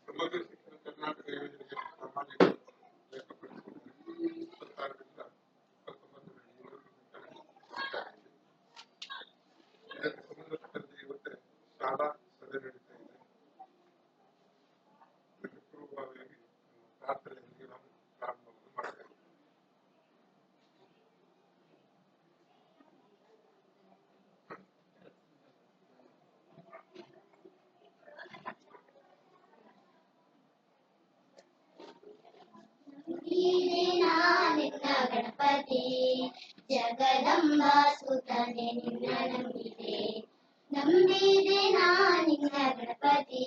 ಸಮಗ್ರ ಶಿಕ್ಷಣ ಕರ್ನಾಟಕ ಯೋಜನೆಗೆ ಸಾಮಾಜಿಕ ಲೆಕ್ಕಪಡಿಸಿದರೆ ಸರ್ಕಾರದಿಂದ 19 ಇದಕ್ಕೆ ಸಂಬಂಧಪಟ್ಟಂತೆ ಇವತ್ತೇ ಶಾಲಾ ಸಭೆ ನಡೀತಾ ಇದೆ. ಇದಕ್ಕೆ ಪೂರ್ವಭಾವಿಯಾಗಿ ಪ್ರಾರ್ಥನೆಯೊಂದಿಗೆ ನಾವು ಪ್ರಾರಂಭವನ್ನು ಮಾಡ್ತೇವೆ. ಗಣಪತಿ ಜಗದಂಬ ಸುತನೆ ನಿನ್ನ ನಂಬಿದೆ ನಂಬಿದೆ ನಿನ್ನ ಗಣಪತಿ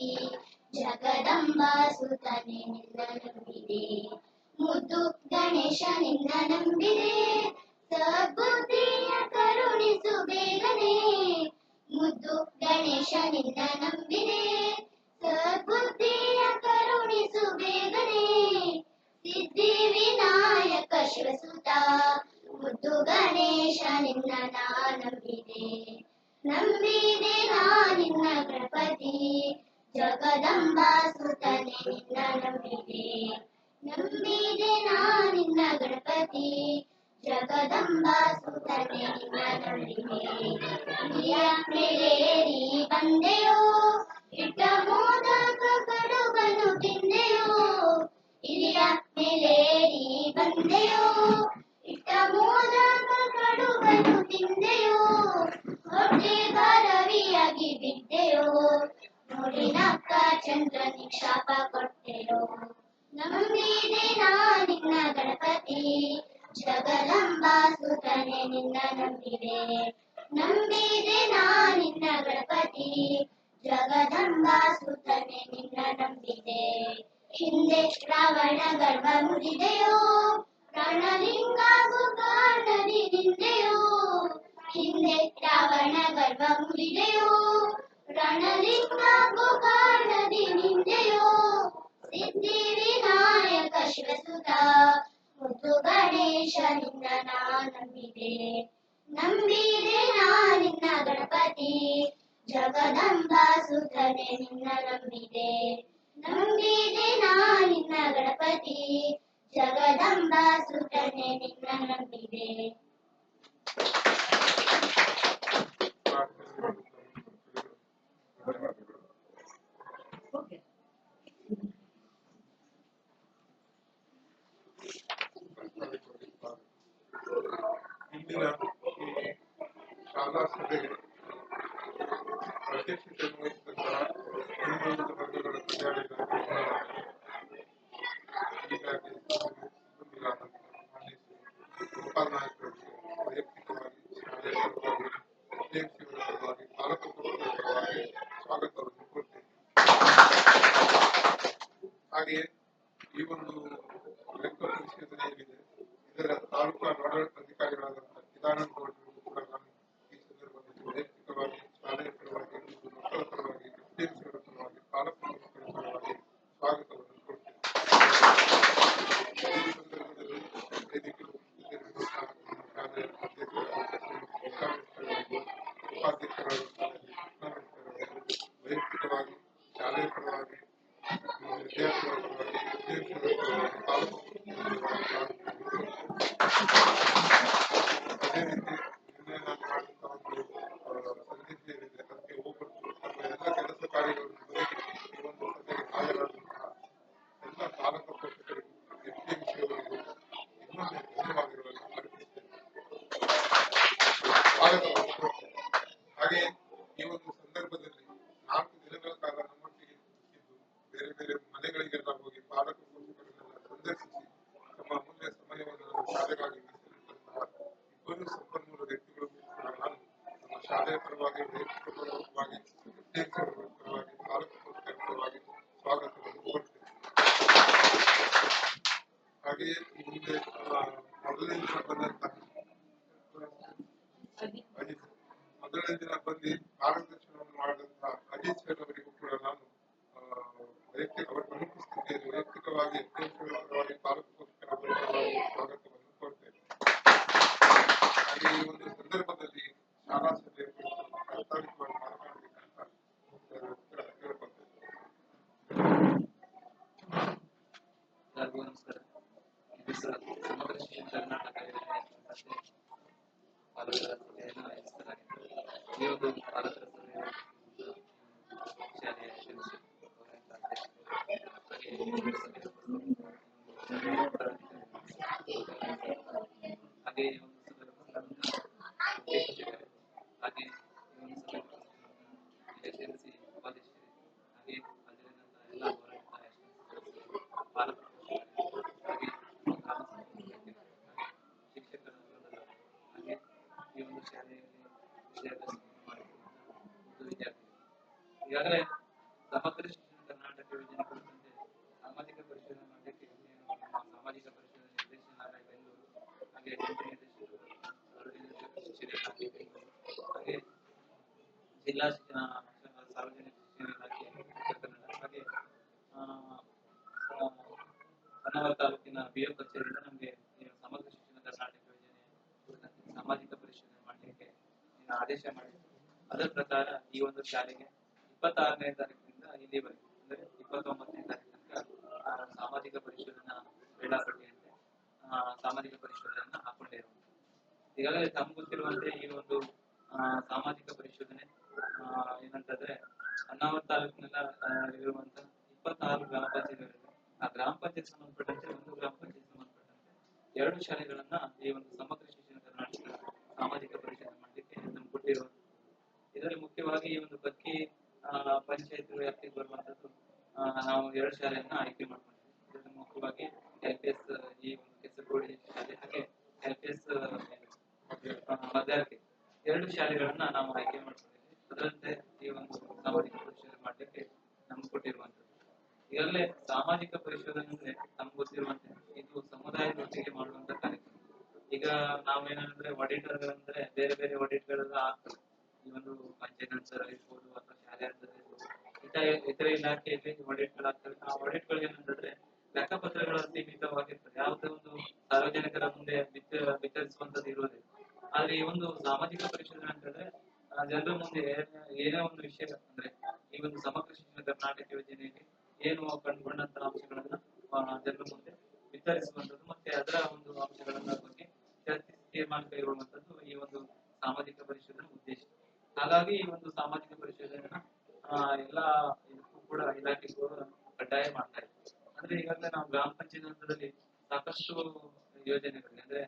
ಜಗದಂಬ ಸುತನೆ ನಿನ್ನ ನಂಬಿದೆ ಮುದ್ದು ಗಣೇಶ ನಿನ್ನ ನಂಬಿದೆ ಸದ್ಬುದ್ಧಿಯ ಕರುಣಿಸು ಬೇಗನೆ ಮುದ್ದು ಗಣೇಶ ನಿನ್ನ ನಂಬಿದೆ ಸದ್ಬುದ್ಧಿಯ ಕರುಣಿಸು ಬೇಗನೆ ಸಿದ್ಧಿ ವಿನಾಯಕ ಶಿವಸುತ ಮುದ್ದು ಗಣೇಶ ನಿನ್ನ ನಂಬಿದೆ ನಂಬಿದೆ ನಿನ್ನ ಗಣಪತಿ ಜಗದಂಬ ಸುತನೆ ನಿನ್ನ ನಂಬಿದೆ ನಂಬಿದೆ ನಿನ್ನ ಗಣಪತಿ ಜಗದಂಬ ಸುತನೆ ನಿನ್ನ ನಂಬಿದೆ ಹಿರಿಯ ಮೇಲೇರಿ ಬಂದೆಯೋ ಇಟ್ಟ ಮೋದಕ ಕಡುಬನು ತಿಂದೆಯೋ ಹಿರಿಯ ಮೇಲೇರಿ ಬಂದೆಯೋ ಇಟ್ಟ ಮೋದಕ ಕಡುಬನು ತಿಂದೆಯೋ ಹೊಟ್ಟೆ ಗರವಿಯಾಗಿ ಬಿದ್ದೆಯೋ ನೋಡಿ ನಕ್ಕ ಚಂದ್ರನಿ ಶಾಪ ಕೊಟ್ಟೆಯೋ ನಂಬಿದೆ ನಿನ್ನ ಗಣಪತಿ ಜಗದಂಬ ಸುತನೆ ನಿನ್ನ ನಂಬಿದೆ ನಂಬಿದೆ ನಿನ್ನ ಗಣಪತಿ ಜಗದಂಬ ಸುತನೆ ನಿನ್ನ ನಂಬಿದೆ ಹಿಂದೆ ರಾವಣ ಗರ್ಭ ಮುರಿದೆಯೋ ಪ್ರಾಣಲಿಂಗಾಗು ಕಾರಣದಿ ನಿಂದೆಯೋ ಹಿಂದೆ ರಾವಣ ಗರ್ಭ ಮುರಿದೆಯೋ ಪ್ರಾಣಲಿಂಗಾಗು ಕಾರಣದಿ ನಿಂದೆಯೋ ಸಿದ್ಧಿ ವಿನಾಯಕ ಶಿವಸುತ ಮುದ್ದು ಗಣೇಶ ನಿನ್ನ ನಂಬಿದೆ ನಂಬಿದೆ ನಿನ್ನ ಗಣಪತಿ ಜಗದಂಬ ಸುತನೆ ನಿನ್ನ ನಂಬಿದೆ ನಂಬಿದೆ ನಿನ್ನ ಗಣಪತಿ ಜಗದಂಬ ಸುತನೆ ನಿನ್ನ ನಂಬಿದೆ ಇಂದಿನ ಈ ಶಾಲಾ ಸಭೆಗೆ ಅಧ್ಯಕ್ಷತೆಯನ್ನು ವಹಿಸಿದಂತಹ ಹಿಂದುಳಿದ ವರ್ಗಗಳ ಕಲ್ಯಾಣ ಹೀಗಾಗಿ ಗೋಪಾಲ್ ನಾಯಕರಿಗೆ ವೈಯಕ್ತಿಕವಾಗಿ ಶಾಲೆಯ ಪರವಾಗಿ ವಿದ್ಯಾರ್ಥಿಗಳ ಪರವಾಗಿ ಪಾಲಕ ಪರವಾಗಿ ಸ್ವಾಗತವನ್ನು ಕೊಡ್ತೇನೆ. ಹಾಗೆಯೇ ಈ ಒಂದು ಲೆಕ್ಕ ಪರಿಶೋಧನೆ ಏನಿದೆ ಇದರ ತಾಲೂಕಾ ಆಡಳಿತಾಧಿಕಾರಿಗಳಾದಂತಹ ಚಿದಾನಂದ ಗೌಡರಿಗೂ ಕೂಡ ನಾನು ಈ ಸಂದರ್ಭದಲ್ಲಿ ವೈಯಕ್ತಿಕವಾಗಿ ಶಾಲೆಯ ಪರವಾಗಿ ಮಕ್ಕಳ ಪರವಾಗಿ ವಿದ್ಯಾರ್ಥಿಗಳ ಪರವಾಗಿ ಪಾಲಕರ ಮಕ್ಕಳ ಪರವಾಗಿ ಸ್ವಾಗತವನ್ನು ಕೊಡ್ತೇನೆ. ಈ ಸಂದರ್ಭದಲ್ಲಿ ವೇದಿಕೆ ಶಾಲೆಯ ಉಪಾಧ್ಯಕ್ಷರಾಗಿ ವೈಯಕ್ತಿಕವಾಗಿ ಶಾಲೆಯ ಪರವಾಗಿ ವಿದ್ಯಾರ್ಥಿಗಳ ಪರವಾಗಿ ವಿದ್ಯಾರ್ಥಿಗಳ ಪರವಾಗಿ ಪಾಲಕರ ಅದೇ ರೀತಿ ನಿನ್ನೆ ನಾನು ಮಾಡಿದಂತಹ ಒಂದು ಸಂದೇಶ ಏನಿದೆ ಅದಕ್ಕೆ ಹೋಗ್ಬಿಟ್ಟು ನಮ್ಮ ಎಲ್ಲ ಕೆಲಸ ಕಾರ್ಯಗಳನ್ನು ಬದಿಗಿಟ್ಟು ಈ ಒಂದು ಸಭೆಗೆ ಹಾಜರಾದಂತಹ ಎಲ್ಲ ಪಾಲಕ ಪೋಷಕರಿಗೂ ಎಸ್ಡಿಎಂಸಿ ಅವರಿಗೂ ಇನ್ನೊಮ್ಮೆ ಧನ್ಯವಾದಗಳನ್ನು ಅರ್ಪಿಸುತ್ತೇನೆ. ಸ್ವಾಗತವನ್ನು ಕೋರುತ್ತೇನೆ. ಹಾಗೆ ಈ ಒಂದು ಸಂದರ್ಭದಲ್ಲಿ 4 ದಿನಗಳ ಕಾಲ ನಮ್ಮೊಟ್ಟಿಗೆ ಇದ್ದು ಬೇರೆ ಬೇರೆ ಮನೆಗಳಿಗೆಲ್ಲ ಹೋಗಿ ಪಾಲಕ ಪೋಷಕರನ್ನೆಲ್ಲ ಸಂದರ್ಶಿಸಿ ತಮ್ಮ ಅಮೂಲ್ಯ ಸಮಯವನ್ನು ನಮ್ಮ ಶಾಲೆಗಾಗಿ ಮೀಸಲಿಟ್ಟಂತಹ ಇಬ್ಬರು ಸಂಪನ್ಮೂಲ ವ್ಯಕ್ತಿಗಳಿಗೂ ಕೂಡ ನಾನು ನಮ್ಮ ಶಾಲೆಯ ಪರವಾಗಿ, ವೈಯಕ್ತಿಕ ಪರವಾಗಿ, ಎಸ್ಡಿಎಂಸಿ ಪರವಾಗಿ, ಪಾಲಕ ಪೋಷಕರ ಪರವಾಗಿ ಸ್ವಾಗತವನ್ನು ಕೋರುತ್ತೇನೆ. ಹಾಗೆಯೇ ಈ ಹಿಂದೆ ಮೊದಲನೇ ದಿನ ಬಂದಂತಹ ಮೊದಲನೇ ದಿನ ಬಂದು ಮಾರ್ಗದರ್ಶನವನ್ನು ಮಾಡಿದಂತಹ ಅಜಿತ್ ಸರ್ ಅವರಿಗೂ ಕೂಡ ನಾನು ಅವರ ಅನುಪಸ್ಥಿತಿಯಲ್ಲಿ ವೈಯಕ್ತಿಕವಾಗಿ ಎಸ್ಡಿಎಂಸಿ ಪರವಾಗಿ, ಪಾಲಕ ಪೋಷಕರ ಪರವಾಗಿ ಸ್ವಾಗತವನ್ನು ಕೋರ್ತೇನೆ. ಹಾಗೆ ಈ ಒಂದು ಸಂದರ್ಭದಲ್ಲಿ ಶಾಲಾ ಸಭೆಯ ಕುರಿತು ಪ್ರಾಸ್ತಾವಿಕವಾಗಿ ಮಾತನಾಡಬೇಕಂತ ಕೇಳ್ಕೊಳ್ತೇನೆ. ಎಲ್ಲರಿಗೂ ನಮಸ್ಕಾರ. ಇದು ಸಮಗ್ರ ಶಿಕ್ಷಣ ಕರ್ನಾಟಕ ಪಾಲಕರ ಸಭೆಯನ್ನು ಆಯೋಜಿಸಲಾಗಿದೆ. ಈ ಒಂದು ಪಾಲಕರ ಸಭೆಯ ಶಾಲೆಯ ಹಾಗೆ ಈ ಒಂದು ಸಭೆ ಹಾಗೆ ಈ ಒಂದು ಸಭೆ ಎಸ್ಡಿಎಂಸಿ ಉಪಾಧ್ಯಕ್ಷರು ಹಾಗೆ ಅದರಿಂದ ಎಲ್ಲ ಪಾಲಕ ಹಾಗೆ ಶಿಕ್ಷಕರ ಹಾಗೆ ಈ ಒಂದು ಶಾಲೆಯಲ್ಲಿ ವಿದ್ಯಾಭ್ಯಾಸವನ್ನು ಮಾಡಿರುವಂತಹ ವಿದ್ಯಾರ್ಥಿಗಳು ಈಗಾಗಲೇ ಸಮಗ್ರ ಶಿಕ್ಷಣ ಕರ್ನಾಟಕ ಯೋಜನೆ ಕುರಿತಂತೆ ಸಾಮಾಜಿಕ ಪರಿಶೋಧನೆ ಮಾಡಲಿಕ್ಕೆ ಸಾಮಾಜಿಕ ಪರಿಶೋಧನೆ ನಿರ್ದೇಶನಾಲಯ ಬೆಂಗಳೂರು ಹಾಗೆ ಜಂಟಿ ನಿರ್ದೇಶಕರು ಶಿಕ್ಷಣ ಇಲಾಖೆ ಬೆಂಗಳೂರು ಹಾಗೆ ಜಿಲ್ಲಾ ಶಿಕ್ಷಣ ಸಾರ್ವಜನಿಕ ಶಿಕ್ಷಣ ಇಲಾಖೆ ಉತ್ತರ ಕನ್ನಡ ಹಾಗೆ ಹೊನ್ನಾವರ ತಾಲೂಕಿನ ಬಿಒ ಕಚೇರಿಯಿಂದ ನಮಗೆ ಸಮಗ್ರ ಶಿಕ್ಷಣ ಕರ್ನಾಟಕ ಯೋಜನೆ ಕುರಿತಂತೆ ಸಾಮಾಜಿಕ ಪರಿಶೋಧನೆ ಮಾಡಲಿಕ್ಕೆ ಆದೇಶ ಮಾಡಿದ್ರು. ಅದರ ಪ್ರಕಾರ ಈ ಒಂದು ಶಾಲೆಗೆ 26ನೇ ತಾರೀಕಿನಿಂದ ಇಲ್ಲಿವರೆಗೆ ಅಂದ್ರೆ 29ನೇ ತಾರೀಕು ತನಕ ಸಾಮಾಜಿಕ ಪರಿಶೋಧನಾ ವೇಳಾಪಟ್ಟಿಯಂತೆ ಸಾಮಾಜಿಕ ಪರಿಶೋಧನೆಯನ್ನ ಹಾಕೊಂಡಿರುವುದು. ಈಗಾಗಲೇ ತಮ್ಗೆ ಗೊತ್ತಿರುವಂತೆ ಈ ಒಂದು ಸಾಮಾಜಿಕ ಪರಿಶೋಧನೆ ಏನಂತಂದ್ರೆ ಹೊನ್ನಾವರ ತಾಲೂಕಿನೆಲ್ಲ ಇರುವಂತಹ 26 ಗ್ರಾಮ ಪಂಚಾಯತ್ಗಳಿವೆ. ಆ ಗ್ರಾಮ ಪಂಚಾಯತ್ ಸಂಬಂಧಪಟ್ಟಂತೆ ಒಂದು ಗ್ರಾಮ ಪಂಚಾಯತ್ ಸಂಬಂಧಪಟ್ಟಂತೆ 2 ಶಾಲೆಗಳನ್ನ ಈ ಒಂದು ಸಮಗ್ರ ಶಿಕ್ಷಣ ಕರ್ನಾಟಕ ಸಾಮಾಜಿಕ ಪರಿಶೋಧನೆ ಮಾಡಲಿಕ್ಕೆ ನಮ್ಗೆ ಕೊಟ್ಟಿರುವಂತದ್ದು. ಇದರಲ್ಲಿ ಮುಖ್ಯವಾಗಿ ಈ ಒಂದು ಬಕ್ಕಿ ಪಂಚಾಯತ್ ವ್ಯಾಪ್ತಿಗೆ ಬರುವಂತದ್ದು ನಾವು 2 ಶಾಲೆಯನ್ನ ಆಯ್ಕೆ ಮಾಡ್ಕೊಂಡಿದ್ದೀವಿ. ಇದರಲ್ಲಿ ಮುಖ್ಯವಾಗಿ LPS ಈ ಒಂದು ಕೆಸರಗೋಡಿ ಶಾಲೆ ಹಾಗೆ LPS ಮಧ್ಯಾರ್ತಿ 2 ಶಾಲೆಗಳನ್ನ ನಾವು ಆಯ್ಕೆ ಮಾಡ್ಕೊಂಡಿದ್ದೀವಿ. ಅದರಂತೆ ಈ ಒಂದು ಸಾಮಾಜಿಕ ಪರಿಶೋಧನೆ ಮಾಡಲಿಕ್ಕೆ ನಮ್ಗೆ ಕೊಟ್ಟಿರುವಂತದ್ದು. ಈಗಾಗಲೇ ಸಾಮಾಜಿಕ ಪರಿಶೋಧನೆ ಅಂದ್ರೆ ನಮ್ಗೆ ಗೊತ್ತಿರುವಂತೆ ಇದು ಸಮುದಾಯದೊಟ್ಟಿಗೆ ಮಾಡುವಂತ ಕಾರ್ಯಕ್ರಮ. ಈಗ ನಾವೇನಂದ್ರೆ ಆಡಿಟರ್ಗಳಂದ್ರೆ ಬೇರೆ ಬೇರೆ ಆಡಿಟ್ಗಳೆಲ್ಲ ಆಗ್ತವೆ. ಈ ಒಂದು ಪಂಚಾಯತ್ ಹಂತದಲ್ಲಿ ಇರ್ಬೋದು ಅಥವಾ ಶಾಲೆ ಹಂತದಲ್ಲಿ ಇರ್ಬೋದು ಇತರೆ ಇಲಾಖೆಯಲ್ಲಿ ಆಡಿಟ್ಗಳಾಗ್ತವೆ. ಆ ಆಡಿಟ್ಗಳು ಏನಂತಂದ್ರೆ ಲೆಕ್ಕಪತ್ರಗಳ ಸೀಮಿತವಾಗಿರ್ತದೆ. ಯಾವುದೇ ಒಂದು ಸಾರ್ವಜನಿಕರ ಮುಂದೆ ವಿತರಿಸುವಂತದ್ದು ಇರುವುದಿಲ್ಲ. ಆದ್ರೆ ಈ ಒಂದು ಸಾಮಾಜಿಕ ಪರಿಶೋಧನೆ ಅಂತಂದ್ರೆ ಜನರ ಮುಂದೆ ಏನೇ ಒಂದು ವಿಷಯ ಅಂದ್ರೆ ಈ ಒಂದು ಸಮಗ್ರ ಶಿಕ್ಷಣ ಕರ್ನಾಟಕ ಯೋಜನೆಯಲ್ಲಿ ಏನು ಕಂಡುಕೊಂಡಂತಹ ಅಂಶಗಳನ್ನ ಜನರ ಮುಂದೆ ವಿತರಿಸುವಂತದ್ದು ಮತ್ತೆ ಅದರ ಒಂದು ಅಂಶಗಳನ್ನ ಬಗ್ಗೆ ಚರ್ಚಿಸಿ ತೀರ್ಮಾನ ಕೈಗೊಳ್ಳುವಂತದ್ದು ಈ ಒಂದು ಸಾಮಾಜಿಕ ಪರಿಶೋಧನೆ ಉದ್ದೇಶ. ಹಾಗಾಗಿ ಈ ಒಂದು ಸಾಮಾಜಿಕ ಪರಿಶೋಧನೆಯನ್ನ ಎಲ್ಲಾ ಇದಕ್ಕೂ ಕೂಡ ಇಲಾಖೆಗೂ ಕಡ್ಡಾಯ ಮಾಡ್ತಾ ಇದ್ದಾರೆ. ಅಂದ್ರೆ ಈಗಾಗಲೇ ನಾವು ಗ್ರಾಮ ಪಂಚಾಯತ್ ಹಂತದಲ್ಲಿ ಸಾಕಷ್ಟು ಯೋಜನೆಗಳಿವೆ. ಅಂದ್ರೆ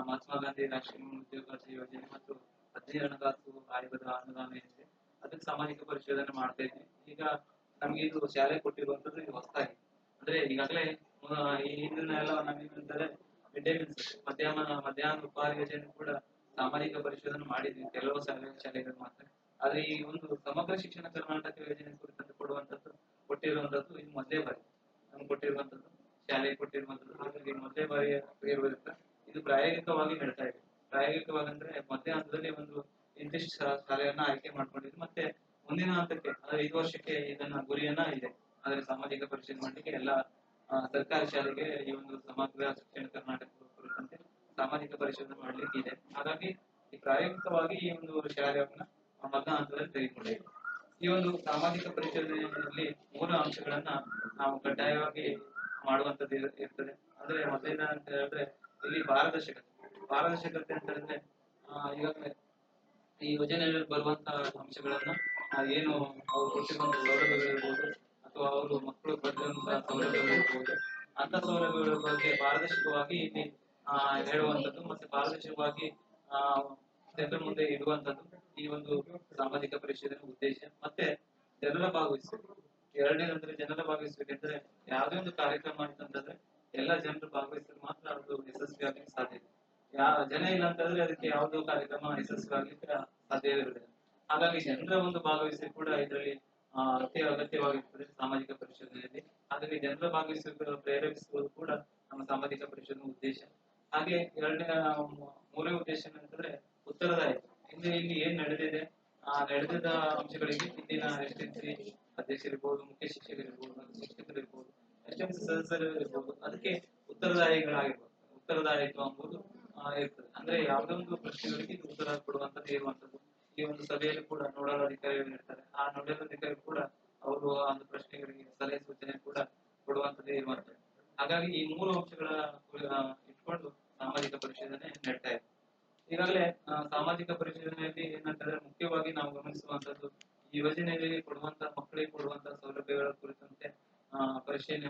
ಮಹಾತ್ಮ ಗಾಂಧಿ ರಾಷ್ಟ್ರೀಯ ಉದ್ಯೋಗಾವಕಾಶ ಯೋಜನೆ ಮತ್ತು 17 ಹಣಕಾಸು ಆಯೋಗದ ಅನುದಾನ ಏನಿದೆ ಅದಕ್ಕೆ ಸಾಮಾಜಿಕ ಪರಿಶೋಧನೆ ಮಾಡ್ತಾ ಇದ್ವಿ. ಈಗ ನಮ್ಗೆ ಇದು ಶಾಲೆ ಕೊಟ್ಟಿರುವಂತದ್ದು ಇದು ಹೊಸದಾಗಿ ಅಂದ್ರೆ ಈಗಾಗಲೇ ಈ ಹಿಂದಿನ ಎಲ್ಲ ನಮಗೇನಂತಾರೆ ಮಿಡ್ ಡೇ ಮೀಲ್ಸ್ ಮಧ್ಯಾಹ್ನ ಉಪಹಾರ ಯೋಜನೆ ಕೂಡ ಸಾಮಾಜಿಕ ಪರಿಶೋಧನೆ ಮಾಡಿದ್ವಿ ಕೆಲವು ಶಾಲೆಗಳು ಮಾತ್ರ. ಆದ್ರೆ ಈ ಒಂದು ಸಮಗ್ರ ಶಿಕ್ಷಣ ಕರ್ನಾಟಕ ಯೋಜನೆ ಕುರಿತಂತೆ ಕೊಟ್ಟಿರುವಂತದ್ದು ಇದು ಮೊದಲೇ ಬಾರಿ ನಮ್ಗೆ ಕೊಟ್ಟಿರುವಂತದ್ದು ಶಾಲೆ ಕೊಟ್ಟಿರುವಂತದ್ದು. ಹಾಗಾಗಿ ಮೊದಲೇ ಬಾರಿ ಇರುವುದರಿಂದ ಇದು ಪ್ರಾಯೋಗಿಕವಾಗಿ ಹೇಳ್ತಾ ಇದೆ. ಪ್ರಾಯೋಗಿಕವಾಗಿ ಅಂದ್ರೆ ಮಧ್ಯ ಹಂತದಲ್ಲಿ ಒಂದು ನಿರ್ದಿಷ್ಟ ಶಾಲೆಯನ್ನ ಆಯ್ಕೆ ಮಾಡ್ಕೊಂಡಿದ್ದು ಮತ್ತೆ ಮುಂದಿನ ಹಂತಕ್ಕೆ ಅಂದ್ರೆ 5 ವರ್ಷಕ್ಕೆ ಇದನ್ನ ಗುರಿಯನ್ನ ಇದೆ. ಆದ್ರೆ ಸಾಮಾಜಿಕ ಪರಿಶೋಧನೆ ಮಾಡಲಿಕ್ಕೆ ಎಲ್ಲ ಸರ್ಕಾರಿ ಶಾಲೆಗೆ ಈ ಒಂದು ಸಮಗ್ರ ಶಿಕ್ಷಣ ಕರ್ನಾಟಕ ಕುರಿತಂತೆ ಸಾಮಾಜಿಕ ಪರಿಶೋಧನೆ ಮಾಡ್ಲಿಕ್ಕೆ ಇದೆ. ಹಾಗಾಗಿ ಈ ಪ್ರಾಯೋಗಿಕವಾಗಿ ಈ ಒಂದು ಶಾಲೆಯನ್ನ ಮೊದಲ ಹಂತದಲ್ಲಿ ತೆಗೆದುಕೊಂಡಿದೆ. ಈ ಒಂದು ಸಾಮಾಜಿಕ ಪರಿಶೋಧನೆಯಲ್ಲಿ 3 ಅಂಶಗಳನ್ನ ನಾವು ಕಡ್ಡಾಯವಾಗಿ ಮಾಡುವಂತದ್ದು ಇರ್ತದೆ. ಅಂದ್ರೆ ಮೊದಲಿನ ಅಂತ ಹೇಳಿದ್ರೆ ಇಲ್ಲಿ ಪಾರದರ್ಶಕತೆ ಅಂತ ಹೇಳಿದ್ರೆ ಈಗಾಗಲೇ ಈ ಯೋಜನೆಯಲ್ಲಿ ಬರುವಂತಹ ಅಂಶಗಳನ್ನ ಏನು ಅವ್ರು ಕೊಟ್ಟಿರುವಂತಹ ಸೌಲಭ್ಯಗಳಿರ್ಬೋದು ಅಥವಾ ಅವರು ಮಕ್ಕಳು ಪಡೆದಿರುವಂತಹ ಸೌಲಭ್ಯಗಳಿರ್ಬೋದು ಅಂತ ಸೌಲಭ್ಯಗಳ ಬಗ್ಗೆ ಪಾರದರ್ಶಕವಾಗಿ ಇಲ್ಲಿ ಹೇಳುವಂತದ್ದು ಮತ್ತೆ ಪಾರದರ್ಶಕವಾಗಿ ಆ ಜನರ ಮುಂದೆ ಇಡುವಂತದ್ದು ಈ ಒಂದು ಸಾಮಾಜಿಕ ಪರಿಷತ್ತಿನ ಉದ್ದೇಶ. ಮತ್ತೆ ಜನರ ಭಾಗವಹಿಸಬೇಕು. ಎರಡನೇದಂದ್ರೆ ಜನರ ಭಾಗವಹಿಸಬೇಕಂದ್ರೆ ಯಾವುದೇ ಒಂದು ಕಾರ್ಯಕ್ರಮ ಅಂತಂದ್ರೆ ಎಲ್ಲ ಜನರು ಭಾಗವಹಿಸಿದ್ರೆ ಮಾತ್ರ ಅದು ಯಶಸ್ವಿ ಆಗ್ಲಿಕ್ಕೆ ಸಾಧ್ಯ ಇದೆ. ಜನ ಇಲ್ಲ ಅಂತಂದ್ರೆ ಅದಕ್ಕೆ ಯಾವುದೋ ಕಾರ್ಯಕ್ರಮ ಯಶಸ್ವಿ ಆಗ್ಲಿಕ್ಕೆ ಸಾಧ್ಯವಿರುವುದಿಲ್ಲ. ಹಾಗಾಗಿ ಜನರ ಒಂದು ಭಾಗವಹಿಸಿ ಕೂಡ ಇದರಲ್ಲಿ ಅತಿ ಅಗತ್ಯವಾಗಿರ್ತದೆ ಸಾಮಾಜಿಕ ಪರಿಷತ್ತಿನಲ್ಲಿ. ಹಾಗಾಗಿ ಜನರ ಭಾಗವಹಿಸುವ ಪ್ರೇರೇಪಿಸುವುದು ಕೂಡ ನಮ್ಮ ಸಾಮಾಜಿಕ ಪರಿಷತ್ತಿನ ಉದ್ದೇಶ. ಹಾಗೆ ಮೂರನೇ ಉದ್ದೇಶ ಏನಂತಂದ್ರೆ ಉತ್ತರದಾಯಿತ್ವ. ಇಲ್ಲಿ ಏನ್ ನಡೆದಿದೆ ಆ ನಡೆದ ಅಂಶಗಳಿಗೆ ಇಂದಿನ ಎಸ್ಎಂಸಿ ಅಧ್ಯಕ್ಷರಿರ್ಬೋದು, ಮುಖ್ಯ ಶಿಕ್ಷಕರಿರ್ಬೋದು, ಶಿಕ್ಷಕರಿರ್ಬೋದು, ಎಸ್ಎಂಸಿ ಸದಸ್ಯರು ಇರ್ಬೋದು, ಅದಕ್ಕೆ ಉತ್ತರದಾಯಿತ್ವ ಎಂಬುದು ಇರ್ತದೆ. ಅಂದ್ರೆ ಯಾವುದೋ ಒಂದು ಪ್ರಶ್ನೆಗಳಿಗೆ ಉತ್ತರ ಕೊಡುವಂತದ್ದು ಇರುವಂತದ್ದು. ಈ ಒಂದು ಸಭೆಯಲ್ಲಿ ಕೂಡ ನೋಡಲ್ ಅಧಿಕಾರಿಗಳು ಇರ್ತಾರೆ. ಆ ನೋಡಲ್ ಅಧಿಕಾರಿ ಕೂಡ ಅವರು ಆ ಒಂದು ಪ್ರಶ್ನೆಗಳಿಗೆ ಸಲಹೆ ಸೂಚನೆ ಕೂಡ ಕೊಡುವಂತದ್ದೇ ಇರುವಂತದ್ದು. ಹಾಗಾಗಿ ಈ ಮೂರು ಅಂಶಗಳ ಇಟ್ಕೊಂಡು ಸಾಮಾಜಿಕ ಪರಿಶೀಲನೆ ನಡೀತಾ ಇದೆ. ಈಗಾಗಲೇ ಸಾಮಾಜಿಕ ಪರಿಶೀಲನೆಯಲ್ಲಿ ಏನಂತಂದ್ರೆ ಮುಖ್ಯವಾಗಿ ನಾವು ಗಮನಿಸುವಂತದ್ದು ಈ ಯೋಜನೆಯಲ್ಲಿ ಮಕ್ಕಳಿಗೆ ಕೊಡುವಂತಹ ಸೌಲಭ್ಯಗಳ ಕುರಿತಂತೆ ಪರಿಶೀಲನೆ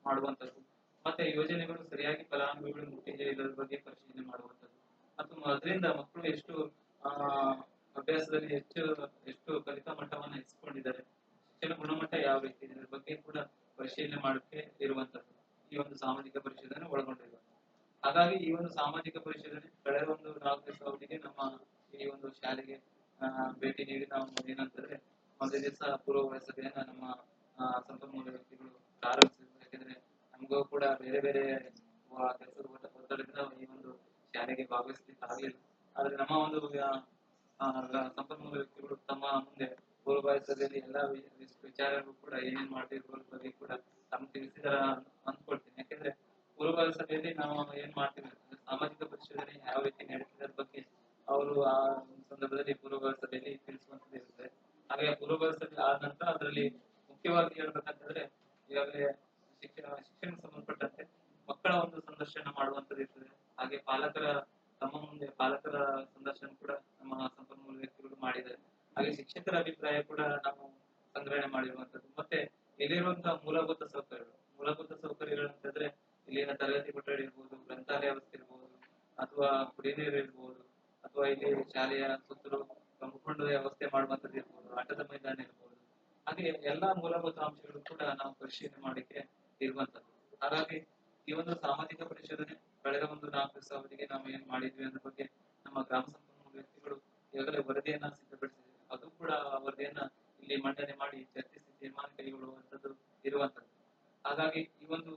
ಮಾಡುವಂತದ್ದು. ಮತ್ತೆ ಯೋಜನೆಗಳು ಸರಿಯಾಗಿ ಫಲಾನುಭವಿಗಳು ಮುಟ್ಟಿಗೆ ಇದರ ಬಗ್ಗೆ ಪರಿಶೀಲನೆ ಮಾಡುವಂತದ್ದು. ಮತ್ತು ಅದರಿಂದ ಮಕ್ಕಳು ಎಷ್ಟು ಅಭ್ಯಾಸದಲ್ಲಿ ಎಷ್ಟು ಕಲಿಕಾ ಮಟ್ಟವನ್ನ ಹೆಚ್ಚಿಕೊಂಡಿದ್ದಾರೆ, ಶಿಕ್ಷಣ ಗುಣಮಟ್ಟ ಯಾವ ರೀತಿ ಇದೆ, ಇದರ ಬಗ್ಗೆ ಕೂಡ ಪರಿಶೀಲನೆ ಮಾಡಕ್ಕೆ ಇರುವಂತದ್ದು ಈ ಒಂದು ಸಾಮಾಜಿಕ ಪರಿಶೀಲನೆ ಒಳಗೊಂಡಿರುವಂತದ್ದು. ಹಾಗಾಗಿ ಈ ಒಂದು ಸಾಮಾಜಿಕ ಪರಿಶೀಲನೆ ಕಳೆದ ಒಂದು 4 ದಿವಸ ಅವಧಿಗೆ ನಮ್ಮ ಈ ಒಂದು ಶಾಲೆಗೆ ಭೇಟಿ ನೀಡಿ ನಾವು ಏನಂತಂದ್ರೆ ಒಂದು ದಿವಸ ಪೂರ್ವ ಸಭೆಯನ್ನ ನಮ್ಮ ಸಂಪನ್ಮೂಲ ವ್ಯಕ್ತಿಗಳು ಪ್ರಾರಂಭಿಸಿದ್ರು. ಯಾಕಂದ್ರೆ ನಮಗೂ ಕೂಡ ಬೇರೆ ಬೇರೆ ಕೆಲಸದ ಒತ್ತಡದಿಂದ ಈ ಒಂದು ಶಾಲೆಗೆ ಭಾಗವಹಿಸಲಿಕ್ಕೆ ಆಗಲಿಲ್ಲ. ಆದ್ರೆ ನಮ್ಮ ಒಂದು ಸಂಪನ್ಮೂಲ ವ್ಯಕ್ತಿಗಳು ತಮ್ಮ ಮುಂದೆ ಪೂರ್ವಭಾವಿ ಸಭೆಯಲ್ಲಿ ಎಲ್ಲಾ ವಿಚಾರಗಳು ಕೂಡ ಏನೇನ್ ಮಾಡ್ತಿರೋ ಬಗ್ಗೆ ಕೂಡ ತಮ್ಮ ತಿಳಿಸಿದಾರ ಅಂದ್ಕೊಳ್ತೀನಿ. ಯಾಕಂದ್ರೆ ಪೂರ್ವಭಾವಿ ಸಭೆಯಲ್ಲಿ ನಾವು ಏನ್ ಮಾಡ್ತೀವಿ ಸಾಮಾಜಿಕ ಪರಿಶೀಲನೆ ಯಾವ ರೀತಿ ನಡೀತಿದ್ರ ಬಗ್ಗೆ ಅವರು ಆ ಸಂದರ್ಭದಲ್ಲಿ ಪೂರ್ವಭಾವಿ ಸಭೆಯಲ್ಲಿ ತಿಳಿಸುವಂತದ್ದು ಇರುತ್ತೆ. ಹಾಗೆ ಪೂರ್ವಭಾವಿ ಸಭೆ ಆದ ನಂತರ ಅದರಲ್ಲಿ ಮುಖ್ಯವಾಗಿ ಹೇಳ್ಬೇಕಂತಂದ್ರೆ ಈಗಾಗಲೇ ಶಿಕ್ಷಣ ಸಂಬಂಧಪಟ್ಟಂತೆ ಮಕ್ಕಳ ಒಂದು ಸಂದರ್ಶನ ಮಾಡುವಂತದ್ದು ಇರ್ತದೆ. ಹಾಗೆ ಪಾಲಕರ ಸಂದರ್ಶನ ಕೂಡ ನಮ್ಮ ಸಂಪನ್ಮೂಲ ವ್ಯಕ್ತಿಗಳು ಮಾಡಿದ್ದಾರೆ. ಹಾಗೆ ಶಿಕ್ಷಕರ ಅಭಿಪ್ರಾಯ ಕೂಡ ನಾವು ಸಂಗ್ರಹಣೆ ಮಾಡಿರುವಂತದ್ದು. ಮತ್ತೆ ಇಲ್ಲಿರುವಂತಹ ಮೂಲಭೂತ ಸೌಕರ್ಯಗಳು ಅಂತಂದ್ರೆ ಇಲ್ಲಿನ ತರಗತಿ ಕೊಠಡಿ ಇರ್ಬೋದು, ಗ್ರಂಥಾಲಯ ವ್ಯವಸ್ಥೆ ಇರ್ಬೋದು, ಅಥವಾ ಕುಡಿಯ ನೀರು ಇರ್ಬೋದು, ಅಥವಾ ಇಲ್ಲಿ ಶಾಲೆಯ ಸುತ್ತಲೂ ಕಂಪೌಂಡ್ ವ್ಯವಸ್ಥೆ ಮಾಡುವಂತದ್ದು ಇರ್ಬೋದು, ಆಟದ ಮೈದಾನ ಇರ್ಬೋದು. ಹಾಗೆ ಎಲ್ಲಾ ಮೂಲಭೂತ ಅಂಶಗಳು ಕೂಡ ನಾವು ಪರಿಶೀಲನೆ ಮಾಡಲಿಕ್ಕೆ ಇರುವಂತದ್ದು. ಹಾಗಾಗಿ ಈ ಒಂದು ಸಾಮಾಜಿಕ ಪರಿಶೋಧನೆ ಕಳೆದ ಒಂದು 4 ದಿವಸ ಅವಧಿಗೆ ನಾವು ಏನ್ ಮಾಡಿದ್ವಿ ಅನ್ನೋ ಬಗ್ಗೆ ನಮ್ಮ ಗ್ರಾಮ ಸಂಪನ್ಮೂಲ ವ್ಯಕ್ತಿಗಳು ಈಗಾಗಲೇ ವರದಿಯನ್ನ ಸಿದ್ಧಪಡಿಸಿದೆ. ಅದು ಕೂಡ ವರದಿಯನ್ನ ಇಲ್ಲಿ ಮಂಡನೆ ಮಾಡಿ ಚರ್ಚಿಸಿ ತೀರ್ಮಾನ ಕೈಗೊಳ್ಳುವಂತದ್ದು ಇರುವಂತದ್ದು. ಹಾಗಾಗಿ ಈ ಒಂದು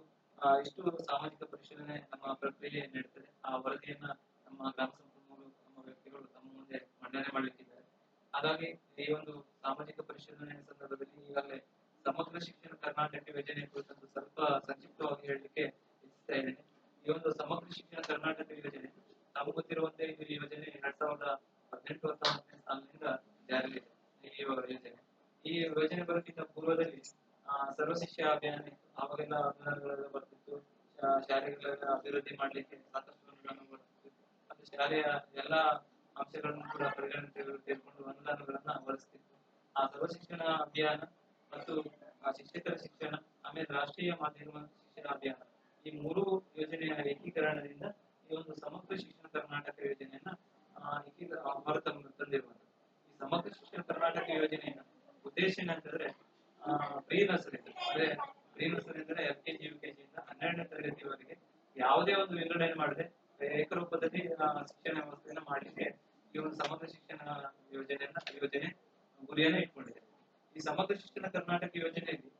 ಇಷ್ಟು ಸಾಮಾಜಿಕ ಪರಿಶೀಲನೆ ನಮ್ಮ ಪ್ರಕ್ರಿಯೆ ನಡೀತದೆ. ಆ ವರದಿಯನ್ನ ನಮ್ಮ ಗ್ರಾಮ ಸಂಪನ್ಮೂಲ ನಮ್ಮ ವ್ಯಕ್ತಿಗಳು ತಮ್ಮ ಮುಂದೆ ಮಂಡನೆ ಮಾಡಲಿಕ್ಕಿದ್ದಾರೆ. ಹಾಗಾಗಿ ಈ ಒಂದು ಸಾಮಾಜಿಕ ಪರಿಶೀಲನೆ ಸಂದರ್ಭದಲ್ಲಿ ಈಗಾಗಲೇ ಸಮಗ್ರ ಶಿಕ್ಷಣ ಕರ್ನಾಟಕ ಯೋಜನೆ ಕುರಿತಂತೆ ಸ್ವಲ್ಪ ಸಂಕ್ಷಿಪ್ತವಾಗಿ ಹೇಳಲಿಕ್ಕೆ ಇಚ್ಛಿಸ್ತಾ ಇದ್ದೇನೆ. ಈ ಒಂದು ಸಮಗ್ರ ಶಿಕ್ಷಣ ಕರ್ನಾಟಕ ಯೋಜನೆ ತಾವು ಗೊತ್ತಿರುವಂತೆ ಈ ಯೋಜನೆ 2018-19 ಸಾಲಿನಿಂದ ಜಾರಿಯಲ್ಲಿದೆ. ಈ ಯೋಜನೆ ಬರೋಕ್ಕಿಂತ ಪೂರ್ವದಲ್ಲಿ ಸರ್ವ ಶಿಕ್ಷಾ ಅಭಿಯಾನ ಆವಾಗೆಲ್ಲ ಅಭಿಯಾನಗಳೆಲ್ಲ ಬರ್ತಿತ್ತು. ಶಾಲೆಗಳೆಲ್ಲ ಅಭಿವೃದ್ಧಿ ಮಾಡ್ಲಿಕ್ಕೆ ಸಾಕಷ್ಟು ಅನುದಾನ ಬರ್ತಿತ್ತು. ಅದು ಶಾಲೆಯ ಎಲ್ಲಾ ಅಂಶಗಳನ್ನು ಕೂಡ ಪರಿಗಣನೆ ತೆಗೆದುಕೊಂಡು ಅನುದಾನಗಳನ್ನ ಬಳಸ್ತಿತ್ತು. ಆ ಸರ್ವ ಶಿಕ್ಷಣ ಅಭಿಯಾನ ಮತ್ತು ಶಿಕ್ಷಕರ ಶಿಕ್ಷಣ, ಆಮೇಲೆ ರಾಷ್ಟ್ರೀಯ ಮಾಧ್ಯಮ ಶಿಕ್ಷಣ ಅಭಿಯಾನ, ಈ 3 ಯೋಜನೆಯ ಏಕೀಕರಣದಿಂದ ಈ ಒಂದು ಸಮಗ್ರ ಶಿಕ್ಷಣ ಕರ್ನಾಟಕ ಯೋಜನೆಯನ್ನ ಹೊರ ತಂದಿರುವಂತದ್ದು. ಈ ಸಮಗ್ರ ಶಿಕ್ಷಣ ಕರ್ನಾಟಕ ಯೋಜನೆಯ ಉದ್ದೇಶ ಏನಂತಂದ್ರೆ ಪ್ರೀ ನರ್ಸರಿ ಅಂದ್ರೆ LKG UKG ಇಂದ 12ನೇ ತರಗತಿವರೆಗೆ ಯಾವುದೇ ಒಂದು ವಿಂಗಡಣೆ ಮಾಡದೆ ಏಕರೂಪದಲ್ಲಿ ಶಿಕ್ಷಣ ವ್ಯವಸ್ಥೆಯನ್ನ ಮಾಡಲಿಕ್ಕೆ ಈ ಒಂದು ಸಮಗ್ರ ಶಿಕ್ಷಣ ಯೋಜನೆ ಗುರಿಯನ್ನ ಇಟ್ಕೊಂಡಿದೆ. ಈ ಸಮಗ್ರ ಶಿಕ್ಷಣ ಕರ್ನಾಟಕ ಯೋಜನೆಯಲ್ಲಿ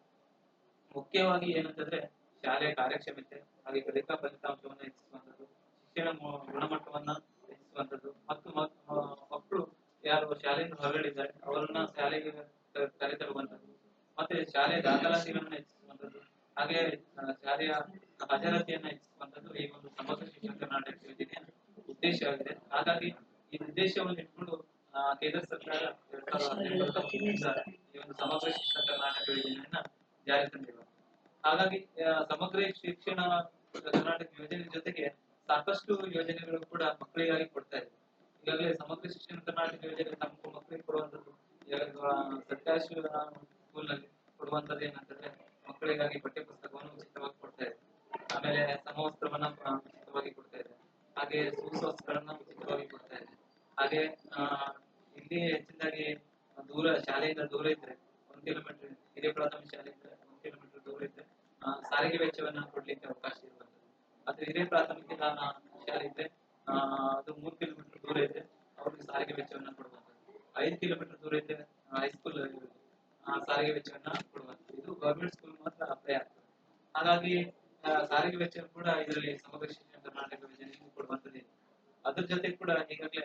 ಮುಖ್ಯವಾಗಿ ಏನಂತಂದ್ರೆ ಶಾಲೆಯ ಕಾರ್ಯಕ್ಷಮತೆ ಹಾಗೆ ಕಲಿಕಾ ಫಲಿತಾಂಶವನ್ನ ಹೆಚ್ಚಿಸುವಂತದ್ದು, ಶಿಕ್ಷಣ ಗುಣಮಟ್ಟವನ್ನ ಹೆಚ್ಚಿಸುವಂತದ್ದು, ಮತ್ತು ಮಕ್ಕಳು ಯಾರು ಶಾಲೆಯಿಂದ ಹೊರಗಡೆ ಅವರನ್ನ ಶಾಲೆಗೆ ಕರೆತರುವಂತದ್ದು, ಮತ್ತೆ ಶಾಲೆಯ ದಾಖಲಾತಿಗಳನ್ನ ಹೆಚ್ಚಿಸುವಂತದ್ದು, ಹಾಗೆ ಶಾಲೆಯ ಹಾಜರಾತಿಯನ್ನ ಹೆಚ್ಚಿಸುವಂತದ್ದು ಈ ಒಂದು ಸಮಗ್ರ ಶಿಕ್ಷಣ ಕರ್ನಾಟಕ ಯೋಜನೆಯ ಉದ್ದೇಶವಾಗಿದೆ. ಹಾಗಾಗಿ ಈ ಉದ್ದೇಶವನ್ನು ಇಟ್ಕೊಂಡು ಕೇಂದ್ರ ಸರ್ಕಾರ 2018 ಈ ಒಂದು ಸಮಗ್ರ ಶಿಕ್ಷಣ ಕರ್ನಾಟಕ ಯೋಜನೆಯನ್ನ ಜಾರಿ ತಂದಿರುವ. ಹಾಗಾಗಿ ಸಮಗ್ರ ಶಿಕ್ಷಣ ಕರ್ನಾಟಕ ಯೋಜನೆ ಜೊತೆಗೆ ಸಾಕಷ್ಟು ಯೋಜನೆಗಳು ಕೂಡ ಮಕ್ಕಳಿಗಾಗಿ ಕೊಡ್ತಾ ಇದೆ. ಈಗಾಗಲೇ ಸಮಗ್ರ ಶಿಕ್ಷಣ ಕರ್ನಾಟಕ ಯೋಜನೆ ತಮ್ಮ ಮಕ್ಕಳಿಗೆ ಕೊಡುವಂತದ್ದು ಸರ್ಕಾರಿ ಸ್ಕೂಲ್ ನಲ್ಲಿ ಕೊಡುವಂತದ್ದು ಏನಂತಂದ್ರೆ ಮಕ್ಕಳಿಗಾಗಿ ಪಠ್ಯ ಪುಸ್ತಕವನ್ನು ಉಚಿತವಾಗಿ ಕೊಡ್ತಾ ಇದೆ. ಆಮೇಲೆ ಸಮವಸ್ತ್ರವನ್ನ ಉಚಿತವಾಗಿ ಕೊಡ್ತಾ ಇದೆ. ಹಾಗೆ ಸುವಸ್ತ್ರಗಳನ್ನ ಉಚಿತವಾಗಿ ಕೊಡ್ತಾ ಇದೆ. ಹಾಗೆ ಇಲ್ಲಿ ಹೆಚ್ಚಿನದಾಗಿ ದೂರ ಶಾಲೆಯಿಂದ ದೂರ ಇದ್ರೆ 1 ಕಿಲೋಮೀಟರ್, ಹಿರಿಯ ಪ್ರಾಥಮಿಕ ಶಾಲೆಯಿಂದ 1 ಕಿಲೋಮೀಟರ್ ದೂರ ಇದ್ರೆ ಸಾರಿಗೆ ವೆಚ್ಚವನ್ನ ಕೊಡ್ಲಿಕ್ಕೆ ಅವಕಾಶ ಇರುವಂತದ್ದು. ಅದು ಹಿರಿಯ ಪ್ರಾಥಮಿಕ ಶಾಲೆ ಇದ್ರೆ ಅದು 3 ಕಿಲೋಮೀಟರ್ ದೂರ ಇದ್ರೆ ಅವ್ರಿಗೆ ಸಾರಿಗೆ ವೆಚ್ಚವನ್ನ ಕೊಡುವಂತದ್ದು. 5 ಕಿಲೋಮೀಟರ್ ದೂರ ಇದ್ರೆ ಹೈಸ್ಕೂಲ್ ಸಾರಿಗೆ ವೆಚ್ಚವನ್ನ ಕೊಡುವಂತದ್ದು. ಇದು ಗವರ್ಮೆಂಟ್ ಸ್ಕೂಲ್ ಮಾತ್ರ ಅಪ್ಲೈ ಆಗ್ತದೆ. ಹಾಗಾಗಿ ಸಾರಿಗೆ ವೆಚ್ಚ ಕೂಡ ಇದರಲ್ಲಿ ಸಮಗ್ರ ಶಿಕ್ಷಣ ಕರ್ನಾಟಕ ಯೋಜನೆಯಲ್ಲಿ ಕೊಡುವಂತದ್ದು. ಅದ್ರ ಜೊತೆ ಕೂಡ ಈಗಾಗಲೇ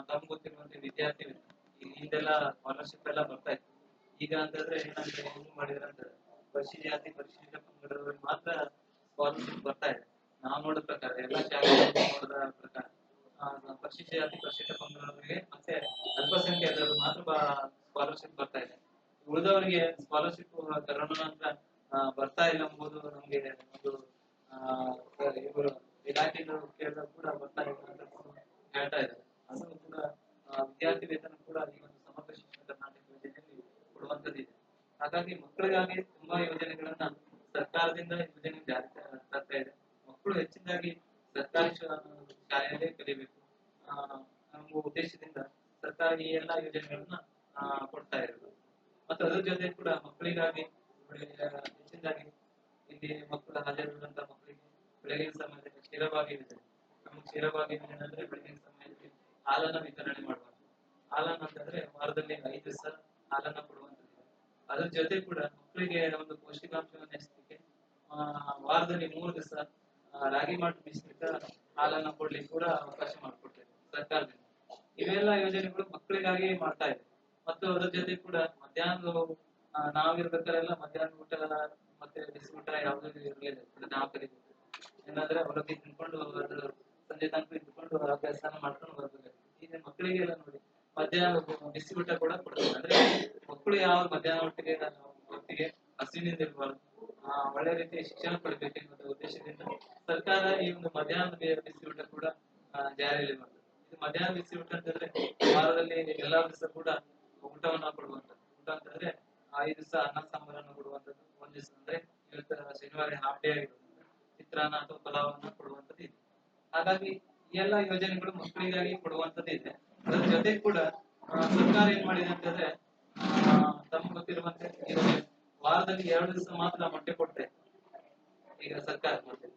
ತಮ್ಗೆ ಗೊತ್ತಿರುವಂತೆ ವಿದ್ಯಾರ್ಥಿ ಹಿಂದೆಲ್ಲ ಸ್ಕಾಲರ್ಶಿಪ್ ಎಲ್ಲ ಬರ್ತಾ ಇತ್ತು. ಈಗ ಅಂತಂದ್ರೆ ಏನಂದ್ರೆ ಹೆಂಗ್ ಮಾಡಿದ್ರೆ ಅಂತ ಪರಿಶಿಷ್ಟ ಜಾತಿ ಪರಿಶಿಷ್ಟ ಪಂಗಡದವರಿಗೆ ಮಾತ್ರ ಸ್ಕಾಲರ್ಶಿಪ್ ಬರ್ತಾ ಇದೆ. ನಾವು ನೋಡಿದ ಪ್ರಕಾರ ಎಲ್ಲಾ ಶಾಲೆಗಳಲ್ಲಿ ನೋಡಿದ ಪ್ರಕಾರ ಪರಿಶಿಷ್ಟ ಜಾತಿ ಪರಿಶಿಷ್ಟ ಪಂಗಡದವರಿಗೆ ಮತ್ತೆ ಅಲ್ಪಸಂಖ್ಯಾತರು ಮಾತ್ರ ಸ್ಕಾಲರ್ಶಿಪ್ ಬರ್ತಾ ಇದೆ. ಉಳಿದವರಿಗೆ ಸ್ಕಾಲರ್ಶಿಪ್ ಕರೋನಾ ನಂತರ ಬರ್ತಾ ಇಲ್ಲ ಎಂಬುದು ನಮ್ಗೆ ಒಂದು ಇವರು ಇಲಾಖೆಗಳು ಕೇಳಿದಾಗ ಕೂಡ ಬರ್ತಾ ಇಲ್ಲ ಅಂತ ಹೇಳ್ತಾ ಇದ್ದಾರೆ. ಅದು ಕೂಡ ವಿದ್ಯಾರ್ಥಿ ವೇತನ ಕೂಡ ಈ ಒಂದು ಸಮಗ್ರ ಶಿಕ್ಷಣ ಕರ್ನಾಟಕ ಯೋಜನೆಯಲ್ಲಿ ಕೊಡುವಂತದ್ದಿದೆ. ಹಾಗಾಗಿ ಮಕ್ಕಳಿಗಾಗಿ ತುಂಬಾ ಯೋಜನೆಗಳನ್ನ ಸರ್ಕಾರದಿಂದ ಯೋಜನೆ ಜಾರಿ ತರ್ತಾ ಇದೆ. ಮಕ್ಕಳು ಹೆಚ್ಚಿನದಾಗಿ ಸರ್ಕಾರಿ ಶಾಲೆಯಲ್ಲೇ ಕಲಿಬೇಕು ಎಂಬ ಉದ್ದೇಶದಿಂದ ಸರ್ಕಾರ ಈ ಎಲ್ಲಾ ಯೋಜನೆಗಳನ್ನ ಕೊಡ್ತಾ ಇರೋದು. ಮತ್ತು ಅದ್ರ ಜೊತೆ ಕೂಡ ಮಕ್ಕಳಿಗಾಗಿ ಹೆಚ್ಚಿನದಾಗಿ ಇಲ್ಲಿ ಮಕ್ಕಳು ಹಾಜರಿರುವಂತಹ ಮಕ್ಕಳಿಗೆ ಬೆಳಗಿನ ಸಮಯದಲ್ಲಿ ಕ್ಷೀರಭಾಗ್ಯ ಯೋಜನೆ. ನಮಗೆ ಕ್ಷೀರಭಾಗ್ಯ ಯೋಜನೆ ಅಂದ್ರೆ ಬೆಳಗಿನ ಸಮಯದಲ್ಲಿ ಹಾಲನ್ನ ವಿತರಣೆ ಮಾಡುವಂಥದ್ದು. ಹಾಲನ್ನ ಅಂತಂದ್ರೆ ವಾರದಲ್ಲಿ 5 ದಿವಸ ಹಾಲನ್ನ ಕೊಡುವಂಥದ್ದು. ಅದ್ರ ಜೊತೆ ಕೂಡ ಮಕ್ಕಳಿಗೆ ಒಂದು ಪೌಷ್ಟಿಕಾಂಶವನ್ನು ಹೆಚ್ಚಲಿಕ್ಕೆ ವಾರದಲ್ಲಿ 3 ದಿವಸ ರಾಗಿ ಮಾಲ್ಟ್ ಮಿಶ್ರಿತ ಹಾಲನ್ನ ಕೊಡ್ಲಿಕ್ಕೆ ಕೂಡ ಅವಕಾಶ ಮಾಡಿಕೊಡ್ತೇವೆ ಸರ್ಕಾರದಿಂದ. ಇವೆಲ್ಲ ಯೋಜನೆಗಳು ಮಕ್ಕಳಿಗಾಗಿ ಮಾಡ್ತಾ ಇದೆ. ಮತ್ತು ಅದ್ರ ಜೊತೆ ಕೂಡ ಮಧ್ಯಾಹ್ನದ ನಾವಿರ್ಬೇಕಾರೆಲ್ಲ ಮಧ್ಯಾಹ್ನ ಊಟ ಮತ್ತೆ ಬಿಸಿ ಊಟ ಯಾವ್ದು ಇರಲಿಲ್ಲ. ನಾವು ಕಲಿಬೇಕು ಏನಂದ್ರೆ ಹೊರಗೆ ತಿನ್ಕೊಂಡು ಸಂಜೆ ತನಕ ಇದ್ಕೊಂಡು ಅಭ್ಯಾಸನ ಮಾಡ್ಕೊಂಡು ಬರ್ಬೇಕು. ಈಗ ಮಕ್ಕಳಿಗೆಲ್ಲ ನೋಡಿ ಮಧ್ಯಾಹ್ನ ಬಿಸಿ ಊಟ ಕೂಡ ಕೊಡ್ತಾರೆ. ಅಂದ್ರೆ ಮಕ್ಕಳು ಯಾವ ಮಧ್ಯಾಹ್ನ ಹೊತ್ತಿಗೆ ಹಸಿವಿನಿಂದ ಇರಬಾರ್ದು, ಒಳ್ಳೆ ರೀತಿಯ ಶಿಕ್ಷಣ ಪಡಿಬೇಕೆನ್ನುವ ಉದ್ದೇಶದಿಂದ ಸರ್ಕಾರ ಈ ಒಂದು ಮಧ್ಯಾಹ್ನದ ಬಿಸಿ ಊಟ ಕೂಡ ಜಾರಿಯಲ್ಲಿ ಮಾಡ್ತದೆ. ಇದು ಮಧ್ಯಾಹ್ನ ಬಿಸಿ ಊಟ ಅಂತಂದ್ರೆ ವಾರದಲ್ಲಿ ಎಲ್ಲಾ ದಿವಸ ಕೂಡ ಊಟವನ್ನ ಕೊಡುವಂಥದ್ದು. ಊಟ ಅಂತಂದ್ರೆ 5 ದಿವಸ ಅನ್ನ ಸಾಂಬಾರನ್ನು ಕೊಡುವಂಥದ್ದು. 1 ದಿವಸ ಅಂದ್ರೆ ಇವತ್ತು ಶನಿವಾರ ಹಾಫ್ ಡೇ ಆಗಿರೋದ್ರಿಂದ ಚಿತ್ರಾನ್ನ ಅಥವಾ ಪಲಾವನ್ನ ಕೊಡುವಂಥದ್ದು ಇದೆ. ಹಾಗಾಗಿ ಈ ಎಲ್ಲಾ ಯೋಜನೆಗಳು ಮಕ್ಕಳಿಗಾಗಿ ಕೊಡುವಂಥದ್ದು ಇದೆ. ಅದ್ರ ಜೊತೆ ಕೂಡ ಸರ್ಕಾರ ಏನ್ ಮಾಡಿದೆ ಅಂತಂದ್ರೆ ತಮ್ಗೆ ಗೊತ್ತಿರುವಂತೆ ವಾರದಲ್ಲಿ 2 ದಿವಸ ಮಾತ್ರ ಮೊಟ್ಟೆ ಕೊಡ್ತಾ ಇತ್ತು ಈಗ ಸರ್ಕಾರ. ಮತ್ತೆ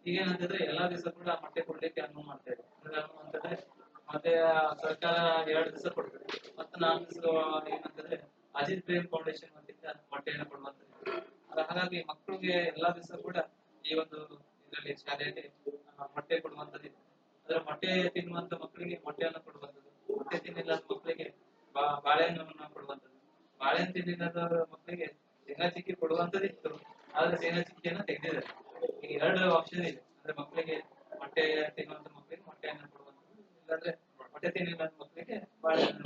ಈಗೇನಂತಂದ್ರೆ ಎಲ್ಲಾ ದಿವಸ ಕೂಡ ಮೊಟ್ಟೆ ಕೊಡ್ಲಿಕ್ಕೆ ಅನುವು ಮಾಡ್ತಾ ಇದೆ. ಅಂತಂದ್ರೆ ಮತ್ತೆ ಸರ್ಕಾರ 2 ದಿವಸ ಕೊಡ್ತದೆ. ಮತ್ತೆ 4 ದಿವಸ ಏನಂತಂದ್ರೆ ಅಜಿತ್ ಪ್ರೇಮ್ ಫೌಂಡೇಶನ್ ವತಿಯಿಂದ ಮೊಟ್ಟೆಯನ್ನು ಕೊಡುವಂಥದ್ದು. ಹಾಗಾಗಿ ಮಕ್ಕಳಿಗೆ ಎಲ್ಲಾ ದಿವಸ ಕೂಡ ಈ ಒಂದು ಇದರಲ್ಲಿ ಶಾಲೆಯಲ್ಲಿ ಮೊಟ್ಟೆ ಕೊಡುವಂಥದ್ದು. ಅಂದ್ರೆ ಮೊಟ್ಟೆ ತಿನ್ನುವಂತ ಮಕ್ಕಳಿಗೆ ಮೊಟ್ಟೆಯನ್ನು ಕೊಡುವಂಥದ್ದು. ಮೊಟ್ಟೆ ತಿನ್ನಿಲ್ಲ ಮಕ್ಕಳಿಗೆ ಬಾಳೆಹಣ್ಣನ್ನು ಕೊಡುವಂಥದ್ದು. ಬಾಳೆಹಣ್ಣು ತಿನ್ನಿಲ್ಲದ ಮಕ್ಕಳಿಗೆ ಶೇಂಗಾ ಚಿಕ್ಕಿ ಕೊಡುವಂಥದ್ದಿತ್ತು. ಆದ್ರೆ ಶೇಂಗಾ ಚಿಕ್ಕಿಯನ್ನ ತೆಗೆದಿದ್ದಾರೆ. ಈಗ 2 ಆಪ್ಷನ್ ಇದೆ. ಅಂದ್ರೆ ಮಕ್ಕಳಿಗೆ ಮೊಟ್ಟೆ ತಿನ್ನುವಂತ ಮಕ್ಕಳಿಗೆ ಮೊಟ್ಟೆಯನ್ನು ಕೊಡುವಂಥದ್ದು, ಇಲ್ಲಾಂದ್ರೆ ಮೊಟ್ಟೆ ತಿನ್ನಿಲ್ಲ ಮಕ್ಕಳಿಗೆ ಬಾಳೆಹಣ್ಣು.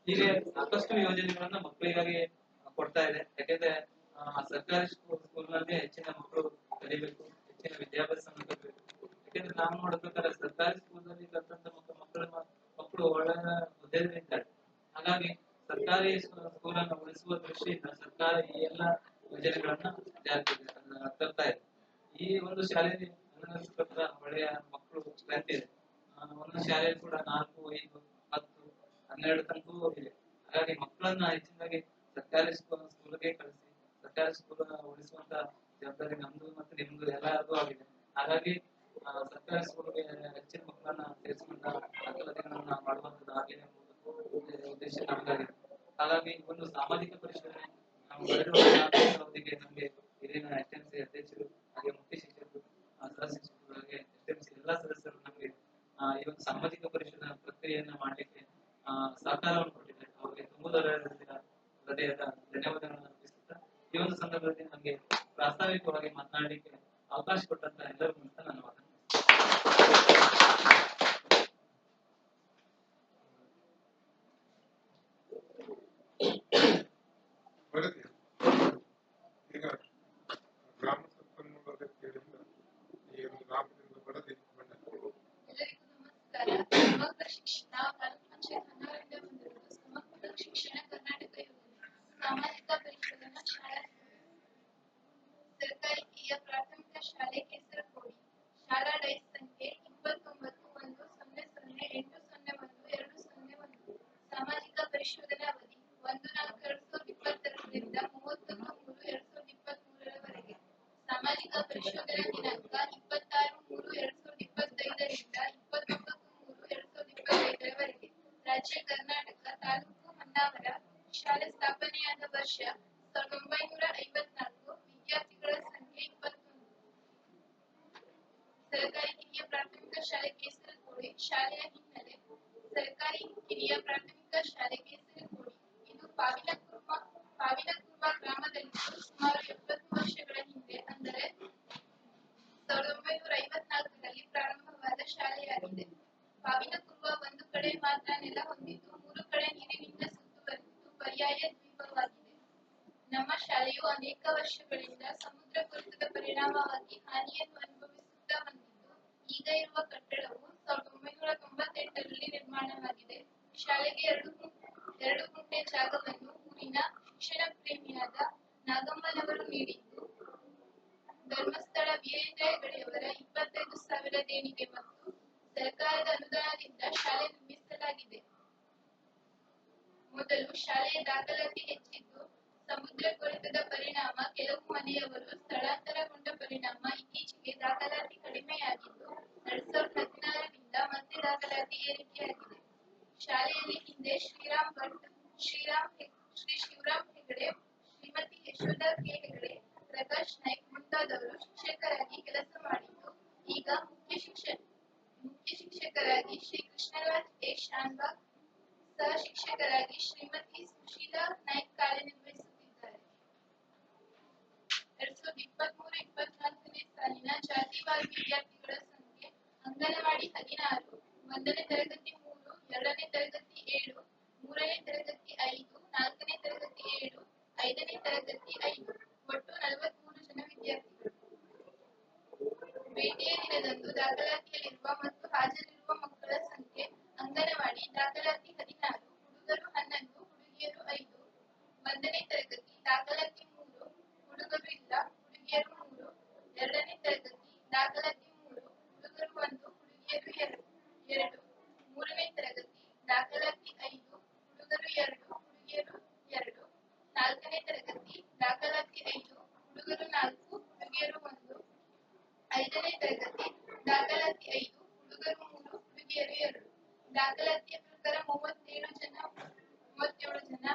ಹೀಗೆ ಸಾಕಷ್ಟು ಯೋಜನೆಗಳನ್ನ ಮಕ್ಕಳಿಗಾಗಿ ಕೊಡ್ತಾ ಇದೆ. ಯಾಕೆಂದ್ರೆ ಸರ್ಕಾರಿ ಸ್ಕೂಲ್ನಲ್ಲಿ ಹೆಚ್ಚಿನ ಮಕ್ಕಳು ಕಲಿಬೇಕು, ಹೆಚ್ಚಿನ ವಿದ್ಯಾಭ್ಯಾಸವನ್ನು ಕಲಿಬೇಕು. ಯಾಕೆಂದ್ರೆ ನಾವು ನೋಡಬೇಕಾದ್ರೆ ಸರ್ಕಾರಿ ಸ್ಕೂಲ್ನಲ್ಲಿ ಕಲಿತಂತ ಮಕ್ಕಳು ಒಳ್ಳೆ ಹುದ್ದೆಯಲ್ಲಿ ಇದ್ದಾರೆ. ಹಾಗಾಗಿ ಸರ್ಕಾರಿ ಸ್ಕೂಲನ್ನು ಉಳಿಸುವ ದೃಷ್ಟಿಯಿಂದ ಸರ್ಕಾರ ಈ ಎಲ್ಲಾ ಯೋಜನೆಗಳನ್ನ ಜಾರಿಗೆ ತರ್ತಾ ಇದೆ. ಈ ಒಂದು ಶಾಲೆಯಲ್ಲಿ ನನ್ನ ಪ್ರಕಾರ ಒಳ್ಳೆಯ ಮಕ್ಕಳು ಸ್ಟ್ರೆಂತ್ ಇದೆ. ಒಂದೊಂದು ಶಾಲೆಯಲ್ಲಿ ಕೂಡ 4, 5, 10, 12 ತನಕ ಇದೆ. ಹಾಗಾಗಿ ಮಕ್ಕಳನ್ನ ಹೆಚ್ಚಿನದಾಗಿ ಸರ್ಕಾರಿ ಸ್ಕೂಲ್ಗೆ ಕಳಿಸಿ ಸರ್ಕಾರಿ ಸ್ಕೂಲ್ ಉಳಿಸುವಂತ ಜವಾಬ್ದಾರಿ ನಮ್ದು ಮತ್ತು ನಿಮ್ದು ಎಲ್ಲರಿಗೂ ಆಗಿದೆ. ಹಾಗಾಗಿ ಸರ್ಕಾರಿ ಸ್ಕೂಲ್ಗೆ ಹೆಚ್ಚಿನ ಮಕ್ಕಳನ್ನ ಸೇರಿಸುವಂತ ದಾಖಲಾತಿಗಳನ್ನ ಮಾಡುವಂತದ್ದಾಗಿದೆ ಎಂಬುದು ಉದ್ದೇಶ ನಮಗಾಗಿದೆ. ಹಾಗಾಗಿ ಒಂದು ಸಾಮಾಜಿಕ ಪರಿಶೀಲನೆ ನಾವು ಅವಧಿಗೆ ನಮಗೆ ಹಿರಿಯ SMC ಅಧ್ಯಕ್ಷರು ಹಾಗೆ ಮುಖ್ಯ ಶಿಕ್ಷಕರು ಸಹ ಶಿಕ್ಷಕರು ಹಾಗೆ SMC ಎಲ್ಲಾ ಸದಸ್ಯರು ನಮಗೆ ಈ ಒಂದು ಸಾಮಾಜಿಕ ಪರಿಶೀಲನಾ ಪ್ರಕ್ರಿಯೆಯನ್ನ ಮಾಡಲಿಕ್ಕೆ ಸಹಕಾರವನ್ನು ಕೊಟ್ಟಿದ್ದಾರೆ. ಅವರಿಗೆ ಹೃದಯದ ಧನ್ಯವಾದಗಳನ್ನು ಅರ್ಪಿಸುತ್ತಾ ಈ ಒಂದು ಸಂದರ್ಭದಲ್ಲಿ ನಮಗೆ ಪ್ರಾಸ್ತಾವಿಕವಾಗಿ ಮಾತನಾಡಲಿಕ್ಕೆ ಅವಕಾಶ ಕೊಟ್ಟಂತ ಎಲ್ಲರಿಗೂ ಅಂತ ನಾನು ವರದಿ ಈಗ ಗ್ರಾಮ ಸಂಪನ್ಮೂಲ ವ್ಯಕ್ತಿಗಳಿಂದ ಈ ಒಂದು ಗ್ರಾಮದಿಂದ ವರದಿ ಬಂದಿದೆ. ಎಲ್ಲರಿಗೂ ನಮಸ್ಕಾರ. ಸಮಗ್ರ ಶಿಕ್ಷಣ ತಾಲೂಕು ಪಂಚಾಯತ್ 12ರಿಂದ ಬಂದಿರುವುದು ಸಮಗ್ರ ಶಿಕ್ಷಣ ಕರ್ನಾಟಕ ಯೋಜನೆ ಸಾಮಾಜಿಕ ಪರಿಶೀಲನಾ ಶಾಲಾ ಸರ್ಕಾರಿ ಕಿರಿಯ ಪ್ರಾಥಮಿಕ ಶಾಲೆ ಪರಿಶೋಧನಾ ದಿನಾಂಕ 26/3/2025 29/3/2025 ರಾಜ್ಯ ಕರ್ನಾಟಕ ತಾಲೂಕು ಹೊನ್ನಾವರ ಶಾಲೆ ಸ್ಥಾಪನೆಯಾದ ವರ್ಷ 1954 ವಿದ್ಯಾರ್ಥಿಗಳ ಸಂಖ್ಯೆ 21 ಸರ್ಕಾರಿ ಕಿರಿಯ ಪ್ರಾಥಮಿಕ ಶಾಲೆ ಕೇಸರಕೋಡಿ ಶಾಲೆಯ ಹಿನ್ನೆಲೆ ಸರ್ಕಾರಿ ಕಿರಿಯ ಪ್ರಾಥಮಿಕ ಶಾಲೆ ಕೇಸರಕೋಡಿ ಇದು ಪಾವಿನಕುರ್ವ ಗ್ರಾಮದಲ್ಲಿದ್ದು ಸುಮಾರು 70 ವರ್ಷಗಳ ಹಿಂದೆ ಅಂದರೆ 1954ರಲ್ಲಿ ಪ್ರಾರಂಭವಾದ ಶಾಲೆಯಾಗಿದೆ. ಪಾವಿನಕುರ್ವ ಒಂದು ಕಡೆ ಮಾತ್ರ ನೆಲ ಹೊಂದಿದ್ದು 3 ಕಡೆ ನೀರಿನಿಂದ ಸುತ್ತುವರಿದಿದ್ದು ಪರ್ಯಾಯ ದ್ವೀಪವಾಗಿದೆ. ನಮ್ಮ ಶಾಲೆಯು ಅನೇಕ ವರ್ಷಗಳಿಂದ ಸಮುದ್ರ ಕೊರೆತದ ಪರಿಣಾಮವಾಗಿ ಹಾನಿಯನ್ನು ಅನುಭವಿಸುತ್ತಾ ಬಂದಿದ್ದು ಈಗ ಇರುವ ಕಟ್ಟಡವು 1998ರಲ್ಲಿ ನಿರ್ಮಾಣವಾಗಿದೆ. ಶಾಲೆಗೆ 2 ಗುಂಟೆ ಜಾಗವನ್ನು ಊರಿನ ಶಿಕ್ಷಣ ಪ್ರೇಮಿಯಾದ ನಾಗಮ್ಮನವರು ನೀಡಿದ್ದು ಧರ್ಮಸ್ಥಳ ವೀರೇಂದ್ರ ಹೆಗಡೆಯವರ 25,000 ದೇಣಿಗೆ ಮತ್ತು ಸರ್ಕಾರದ ಅನುದಾನದಿಂದ ಶಾಲೆ ನಿರ್ಮಿಸಲಾಗಿದೆ. ಮೊದಲು ಶಾಲೆಯ ದಾಖಲಾತಿ ಹೆಚ್ಚಿದ್ದು ಸಮುದ್ರ ಕೊರೆತದ ಪರಿಣಾಮ ಕೆಲವು ಮನೆಯವರು ಸ್ಥಳಾಂತರಗೊಂಡ ಪರಿಣಾಮ ಇತ್ತೀಚೆಗೆ ದಾಖಲಾತಿ ಕಡಿಮೆಯಾಗಿದ್ದು 2016ರಿಂದ ಮತ್ತೆ ದಾಖಲಾತಿ ಏರಿಕೆಯಾಗಿದೆ. ಶಾಲೆಯಲ್ಲಿ ಹಿಂದೆ ಶ್ರೀರಾಮ್ ಭಟ್, ಶ್ರೀ ಶಿವರಾಮ್ ಹೆಗಡೆ, ಶ್ರೀಮತಿ ಯಶೋಧ ಕೆ ಹೆಗಡೆ, ಪ್ರಕಾಶ್ ನಾಯ್ಕ್ ಮುಂತಾದವರು ಶಿಕ್ಷಕರಾಗಿ ಕೆಲಸ ಮಾಡಿದ್ದು ಈಗ ಮುಖ್ಯ ಶಿಕ್ಷಕರಾಗಿ ಶ್ರೀ ಕೃಷ್ಣರಾಜ್ ಎ ಶಾನ್ಭಾಗ್, ಸಹ ಶಿಕ್ಷಕರಾಗಿ ಶ್ರೀಮತಿ ಸುಶೀಲಾ ನಾಯ್ಕ್ ಕಾರ್ಯನಿರ್ವಹಿಸುತ್ತಿದ್ದಾರೆ. 2023-24ನೇ ಸಾಲಿನ ಜಾತಿವಾರು ವಿದ್ಯಾರ್ಥಿಗಳ ಸಂಖ್ಯೆ ಅಂಗನವಾಡಿ 16, 1ನೇ ತರಗತಿ 3, 2ನೇ ತರಗತಿ 7, 3ನೇ ತರಗತಿ 5, 4ನೇ ತರಗತಿ 7, 5ನೇ ತರಗತಿ 5 ಒಟ್ಟು 43 ಜನ ವಿದ್ಯಾರ್ಥಿಗಳು. ಭೇಟಿಯ ದಿನದಂದು ದಾಖಲಾತಿಯಲ್ಲಿರುವ ಮತ್ತು ಹಾಜರಿರುವ ಮಕ್ಕಳ ಸಂಖ್ಯೆ ಅಂಗನವಾಡಿ ದಾಖಲಾತಿ 16, ಹುಡುಗರು 11, ಹುಡುಗಿಯರು 5. 1ನೇ ತರಗತಿ ದಾಖಲಾತಿ 3, ಹುಡುಗರು ಇಲ್ಲ, ಹುಡುಗಿಯರು 3. 2ನೇ ತರಗತಿ ದಾಖಲಾತಿ 3, ಹುಡುಗರು 1, ಹುಡುಗಿಯರು 2. 3ನೇ ತರಗತಿ ದಾಖಲಾತಿ 5, ಹುಡುಗರು 2, ಹುಡುಗಿಯರು 2. 4ನೇ ತರಗತಿ ದಾಖಲಾತಿ 5, ಹುಡುಗರು 4, ಹುಡುಗಿಯರು 1. 5ನೇ ತರಗತಿ ದಾಖಲಾತಿ 5, ಹುಡುಗರು 3, ಹುಡುಗಿಯರು 2. ದಾಖಲಾತಿಯ ಪ್ರಕಾರ 37 ಜನ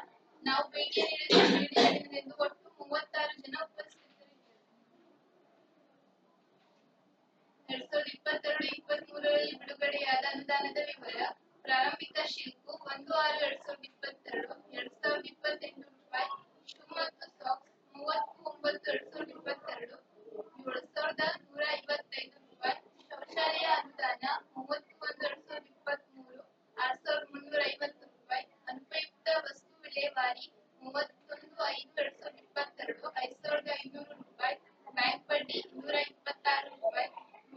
ನಾವು ಭೇಟಿ ನೀಡಿದ ಒಟ್ಟು 36 ಜನ ಉಪಸ್ಥಿತರಿದ್ದರು. 2022-23ರಲ್ಲಿ ಬಿಡುಗಡೆಯಾದ ಅನುದಾನದ ವಿವರ. ಪ್ರಾರಂಭಿಕ ಶುಲ್ಕ 1/6/2022 2,028 ರೂಪಾಯಿ. ಶೂ ಮತ್ತು ಸಾಕ್ಸ್ 30/9/2022 7,155 ರೂಪಾಯಿ. ಶೌಚಾಲಯ ಅನುದಾನ 30/1/2023 6,350 ರೂಪಾಯಿ. ಅನುಪಯುಕ್ತ ವಸ್ತು ವಿಲೇವಾರಿ 31/5/2022 5,500 ರೂಪಾಯಿ. ಬ್ಯಾಂಕ್ ಬಡ್ಡಿ 226 ರೂಪಾಯಿ.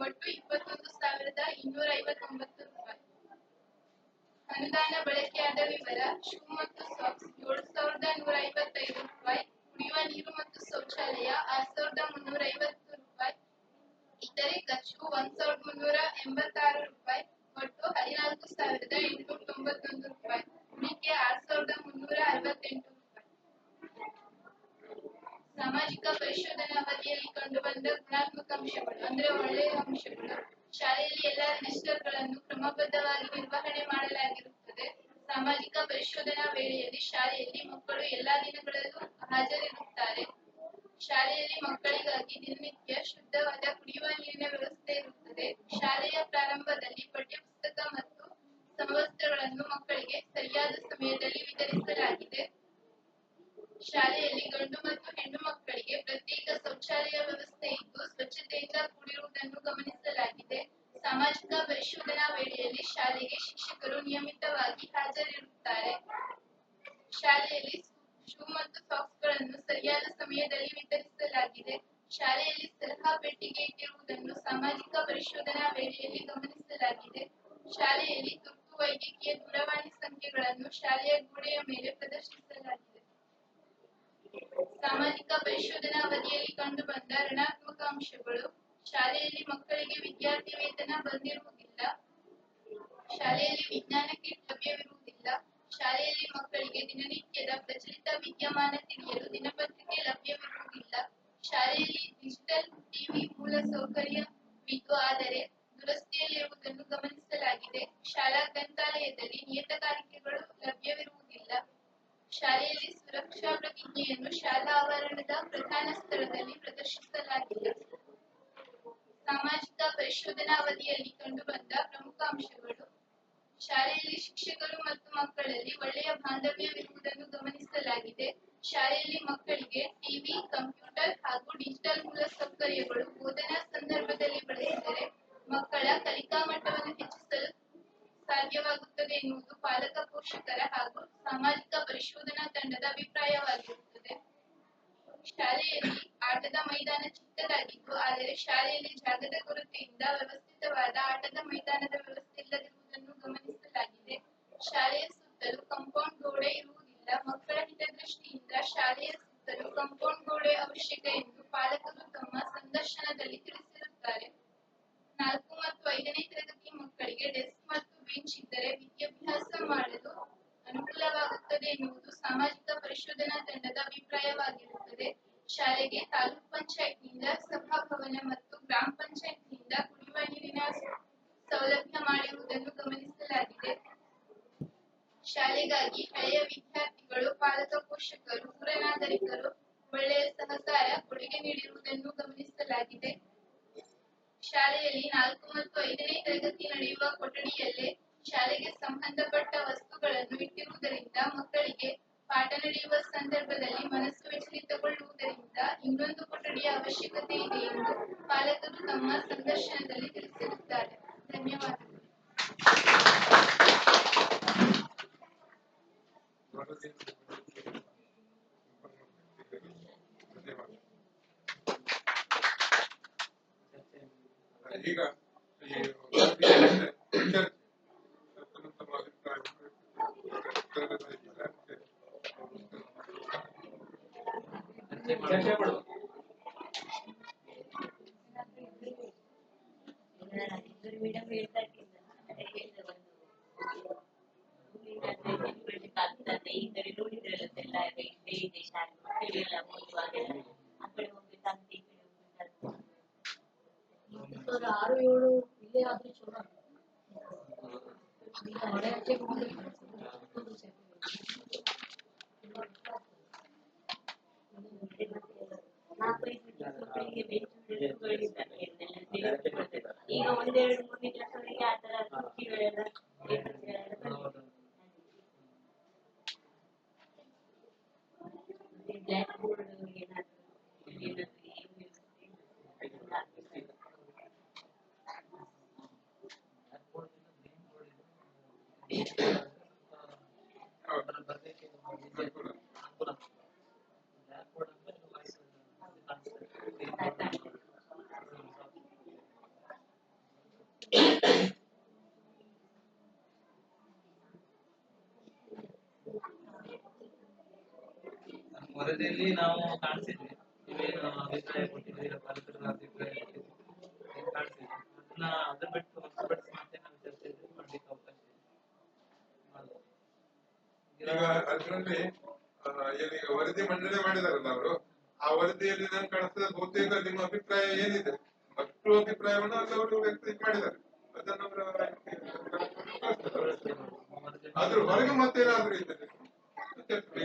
ಒಟ್ಟು 21,259 ರೂಪಾಯಿ. ಅನುದಾನ ಬಳಕೆಯಾದ ವಿವರ. ಶೂ ಮತ್ತು ಸಾಕ್ಸ್ 7,155 ರೂಪಾಯಿ. ಕುಡಿಯುವ ನೀರು ಮತ್ತು ಶೌಚಾಲಯ 6,350 ರೂಪಾಯಿ. ಇತರೆ ಖರ್ಚು 1,386 ರೂಪಾಯಿ. ಒಟ್ಟು 14,891 ರೂಪಾಯಿ. ಉಳಿಕೆ 6,368 ರೂಪಾಯಿ. ಸಾಮಾಜಿಕ ಪರಿಶೋಧನಾ ಅವಧಿಯಲ್ಲಿ ಕಂಡುಬಂದ ಗುಣಾತ್ಮಕ ಅಂಶಗಳು ಅಂದರೆ ಒಳ್ಳೆಯ ಅಂಶಗಳು. ಶಾಲೆಯಲ್ಲಿ ಎಲ್ಲ ರಿಜಿಸ್ಟರ್ಗಳನ್ನು ಕ್ರಮಬದ್ಧವಾಗಿ ನಿರ್ವಹಣೆ ಮಾಡಲಾಗಿರುತ್ತದೆ. ಸಾಮಾಜಿಕ ಪರಿಶೋಧನಾ ವೇಳೆಯಲ್ಲಿ ಶಾಲೆಯಲ್ಲಿ ಮಕ್ಕಳು ಎಲ್ಲಾ ದಿನಗಳಲ್ಲೂ ಹಾಜರಿರುತ್ತಾರೆ. ಶಾಲೆಯಲ್ಲಿ ಮಕ್ಕಳಿಗಾಗಿ ದಿನನಿತ್ಯ ಶುದ್ಧವಾದ ಕುಡಿಯುವ ನೀರಿನ ವ್ಯವಸ್ಥೆ ಇರುತ್ತದೆ. ಶಾಲೆಯ ಪ್ರಾರಂಭದಲ್ಲಿ ಪಠ್ಯಪುಸ್ತಕ ಮತ್ತು ಸಮವಸ್ತ್ರಗಳನ್ನು ಮಕ್ಕಳಿಗೆ ಸರಿಯಾದ ಸಮಯದಲ್ಲಿ ವಿತರಿಸಲಾಗಿದೆ. ಶಾಲೆಯಲ್ಲಿ ಗಂಡು ಮತ್ತು ಹೆಣ್ಣು ಮಕ್ಕಳಿಗೆ ಪ್ರತ್ಯೇಕ ಶೌಚಾಲಯ ವ್ಯವಸ್ಥೆ ಇದ್ದು ಸ್ವಚ್ಛತೆಯಿಂದ ಕೂಡಿರುವುದನ್ನು ಗಮನಿಸಲಾಗಿದೆ. ಸಾಮಾಜಿಕ ಪರಿಶೋಧನಾ ವೇಳೆಯಲ್ಲಿ ಶಾಲೆಗೆ ಶಿಕ್ಷಕರು ನಿಯಮಿತವಾಗಿ ಹಾಜರಿರುತ್ತಾರೆ. ಶಾಲೆಯಲ್ಲಿ ಶೂ ಮತ್ತು ಸಾಕ್ಸ್ಗಳನ್ನು ಸರಿಯಾದ ಸಮಯದಲ್ಲಿ ವಿತರಿಸಲಾಗಿದೆ. ಶಾಲೆಯಲ್ಲಿ ಸಲಹಾ ಪೆಟ್ಟಿಗೆ ಇಟ್ಟಿರುವುದನ್ನು ಸಾಮಾಜಿಕ ಪರಿಶೋಧನಾ ವೇಳೆಯಲ್ಲಿ ಗಮನಿಸಲಾಗಿದೆ. ಶಾಲೆಯಲ್ಲಿ ತುರ್ತು ವೈದ್ಯಕೀಯ ದೂರವಾಣಿ ಸಂಖ್ಯೆಗಳನ್ನು ಶಾಲೆಯ ಗೋಡೆಯ ಮೇಲೆ ಪ್ರದರ್ಶಿಸಲಾಗಿದೆ. ಸಾಮಾಜಿಕ ಪರಿಶೋಧನಾ ಅವಧಿಯಲ್ಲಿ ಕಂಡುಬಂದ ಋಣಾತ್ಮಕ ಅಂಶಗಳು. ಶಾಲೆಯಲ್ಲಿ ಮಕ್ಕಳಿಗೆ ವಿದ್ಯಾರ್ಥಿ ವೇತನ ಬಂದಿರುವುದಿಲ್ಲ. ಶಾಲೆಯಲ್ಲಿ ವಿಜ್ಞಾನ ಕಿಟ್ ಲಭ್ಯವಿರುವುದಿಲ್ಲ. ಶಾಲೆಯಲ್ಲಿ ಮಕ್ಕಳಿಗೆ ದಿನನಿತ್ಯದ ಪ್ರಚಲಿತ ವಿದ್ಯಮಾನ ತಿಳಿಯಲು ದಿನಪತ್ರಿಕೆ ಲಭ್ಯವಿರುವುದಿಲ್ಲ. ಶಾಲೆಯಲ್ಲಿ ಡಿಜಿಟಲ್ ಟಿವಿ ಮೂಲಸೌಕರ್ಯವಿದ್ದು ಆದರೆ ದುರಸ್ತಿಯಲ್ಲಿರುವುದನ್ನು ಗಮನಿಸಲಾಗಿದೆ. ಶಾಲಾ ಗ್ರಂಥಾಲಯದಲ್ಲಿ ನಿಯತಕಾಲಿಕೆಗಳು ಲಭ್ಯವಿರುವುದಿಲ್ಲ. ಶಾಲೆಯಲ್ಲಿ ಸುರಕ್ಷಾ ಪ್ರತಿಜ್ಞೆಯನ್ನು ಶಾಲಾ ಆವರಣದ ಪ್ರಧಾನ ಸ್ಥಳದಲ್ಲಿ ಪ್ರದರ್ಶಿಸಲಾಗಿಲ್ಲ. ಸಾಮಾಜಿಕ ಪರಿಶೋಧನಾ ಅವಧಿಯಲ್ಲಿ ಕಂಡುಬಂದ ಪ್ರಮುಖ ಅಂಶಗಳು: ಶಾಲೆಯಲ್ಲಿ ಶಿಕ್ಷಕರು ಮತ್ತು ಮಕ್ಕಳಲ್ಲಿ ಒಳ್ಳೆಯ ಬಾಂಧವ್ಯವಿರುವುದನ್ನು ಗಮನಿಸಲಾಗಿದೆ. ಶಾಲೆಯಲ್ಲಿ ಮಕ್ಕಳಿಗೆ ಟಿವಿ, ಕಂಪ್ಯೂಟರ್ ಹಾಗೂ ಡಿಜಿಟಲ್ ಮೂಲಸೌಕರ್ಯಗಳು ಬೋಧನಾ ಸಂದರ್ಭದಲ್ಲಿ ಬಳಸಿದರೆ ಮಕ್ಕಳ ಕಲಿಕಾ ಮಟ್ಟವನ್ನು ಹೆಚ್ಚಿಸಲು ಸಾಧ್ಯವಾಗುತ್ತದೆ ಎನ್ನುವುದು ಪಾಲಕ, ಪೋಷಕರ ಹಾಗೂ ಸಾಮಾಜಿಕ ಪರಿಶೋಧನಾ ತಂಡದ ಅಭಿಪ್ರಾಯವಾಗಿರುತ್ತದೆ. ಶಾಲೆಯಲ್ಲಿ ಆಟದ ಮೈದಾನ ಚಿಕ್ಕದಾಗಿದ್ದು ಆದರೆ ಶಾಲೆಯಲ್ಲಿ ಜಾಗದ ಕೊರತೆಯಿಂದ ವ್ಯವಸ್ಥಿತವಾದ ಆಟದ ಮೈದಾನದ ವ್ಯವಸ್ಥೆ ಇಲ್ಲದಿರುವುದನ್ನು ಗಮನಿಸಲಾಗಿದೆ. ಶಾಲೆಯ ಸುತ್ತಲೂ ಕಾಂಪೌಂಡ್ ಗೋಡೆ ಇರುವುದಿಲ್ಲ. ಮಕ್ಕಳ ಹಿತದೃಷ್ಟಿಯಿಂದ ಶಾಲೆಯ ಸುತ್ತಲೂ ಕಾಂಪೌಂಡ್ ಗೋಡೆ ಅವಶ್ಯಕ ಎಂದು ಪಾಲಕರು ತಮ್ಮ ಸಂದರ್ಶನದಲ್ಲಿ ತಿಳಿಸಿರುತ್ತಾರೆ. 4 ಮತ್ತು 5ನೇ ತರಗತಿ ಮಕ್ಕಳಿಗೆ ಡೆಸ್ಕ್ ಮತ್ತು ಬೆಂಚ್ ಇದ್ದರೆ ವಿದ್ಯಾಭ್ಯಾಸ ಮಾಡಲು ಅನುಕೂಲವಾಗುತ್ತದೆ ಎನ್ನುವುದು ಸಾಮಾಜಿಕ ಪರಿಶೋಧನಾ ತಂಡದ ಅಭಿಪ್ರಾಯವಾಗಿರುತ್ತದೆ. ಶಾಲೆಗೆ ತಾಲೂಕು ಪಂಚಾಯತ್ನಿಂದ ಸಭಾಭವನ ಮತ್ತು ಗ್ರಾಮ ಪಂಚಾಯತ್ನಿಂದ ಕುಡಿಯುವ ನೀರಿನ ಸೌಲಭ್ಯ ಮಾಡಿರುವುದನ್ನು ಗಮನಿಸಲಾಗಿದೆ. ಶಾಲೆಗಾಗಿ ಹಳೆಯ ವಿದ್ಯಾರ್ಥಿಗಳು, ಪಾಲಕ, ಪೋಷಕರು, ಊರ ನಾಗರಿಕರು ಒಳ್ಳೆಯ ಸಹಕಾರ, ಕೊಡುಗೆ ನೀಡಿರುವುದನ್ನು ಗಮನಿಸಲಾಗಿದೆ. ಶಾಲೆಯಲ್ಲಿ 4 ಮತ್ತು 5ನೇ ತರಗತಿ ನಡೆಯುವ ಕೊಠಡಿಯಲ್ಲೇ ಶಾಲೆಗೆ ಸಂಬಂಧಪಟ್ಟ ವಸ್ತುಗಳನ್ನು ಇಟ್ಟಿರುವುದರಿಂದ ಮಕ್ಕಳಿಗೆ ಪಾಠ ನಡೆಯುವ ಸಂದರ್ಭದಲ್ಲಿ ಮನಸ್ಸು ವಿಚಲಿತಗೊಳ್ಳುವುದರಿಂದ ಇನ್ನೊಂದು ಕೊಠಡಿಯ ಅವಶ್ಯಕತೆ ಇದೆ ಎಂದು ಪಾಲಕರು ತಮ್ಮ ಸಂದರ್ಶನದಲ್ಲಿ ತಿಳಿಸಿರುತ್ತಾರೆ. ಧನ್ಯವಾದಗಳು. ಈಗ ಈ ವರದಿಯ ಚರ್ಚೆ ತಮ್ಮ ಅಭಿಪ್ರಾಯವನ್ನು ಚರ್ಚೆ ಮಾಡುವ. ಆರು ಏಳು ಇಲ್ಲೇ ಆದ್ರೂ ಚಲೋ ಈಗ ಹೊಳೆ ಹಚ್ಚೆ ಹೋದ್ರೆ ಈಗ ಒಂದೆರಡು ಮೂರನೇ ಕ್ಲಾಸ್ವರೆಗೆ ಆ ತರ ಕುರ್ಚಿಗಳೆಲ್ಲ ಬ್ಲ್ಯಾಕ್ ಬೋರ್ಡ್ ಏನಾದ್ರು ವರದಿಯಲ್ಲಿ ನಾವು ಕಾಣಿಸಿದ್ವಿ. ನೀವೇನು ಅಭಿಪ್ರಾಯ ಕೊಟ್ಟಿದ್ದೀರಾ, ಪಾಲಕರ ಅಭಿಪ್ರಾಯ ಕೊಟ್ಟಿದ್ದೀರಿ ಕಾಣಿಸಿದ್ವಿ. ಅದನ್ನ ಅದ್ರ ಬಿಟ್ಟು ಹೊರತುಪಡಿಸಿ ಮತ್ತೆ ನಾವು ಚರ್ಚೆ ಮಾಡ್ಲಿಕ್ಕೆ ಅವಕಾಶ ಇದೆ. ಈಗ ಅದರಲ್ಲಿ ಏನೀಗ ವರದಿ ಮಂಡನೆ ಮಾಡಿದಾರಲ್ಲ ಅವರು, ಆ ವರದಿಯಲ್ಲಿ ನಂಗೆ ಕಾಣಿಸ್ತದೆ ಬಹುತೇಕ ನಿಮ್ಮ ಅಭಿಪ್ರಾಯ ಏನಿದೆ ಅಷ್ಟು ಅಭಿಪ್ರಾಯವನ್ನು ಅಲ್ಲಿ ಅವರು ವ್ಯಕ್ತ ಮಾಡಿದ್ದಾರೆ. ಅದನ್ನು ಅದ್ರ ಹೊರಗೆ ಮತ್ತೇನಾದ್ರೂ ಇದೆ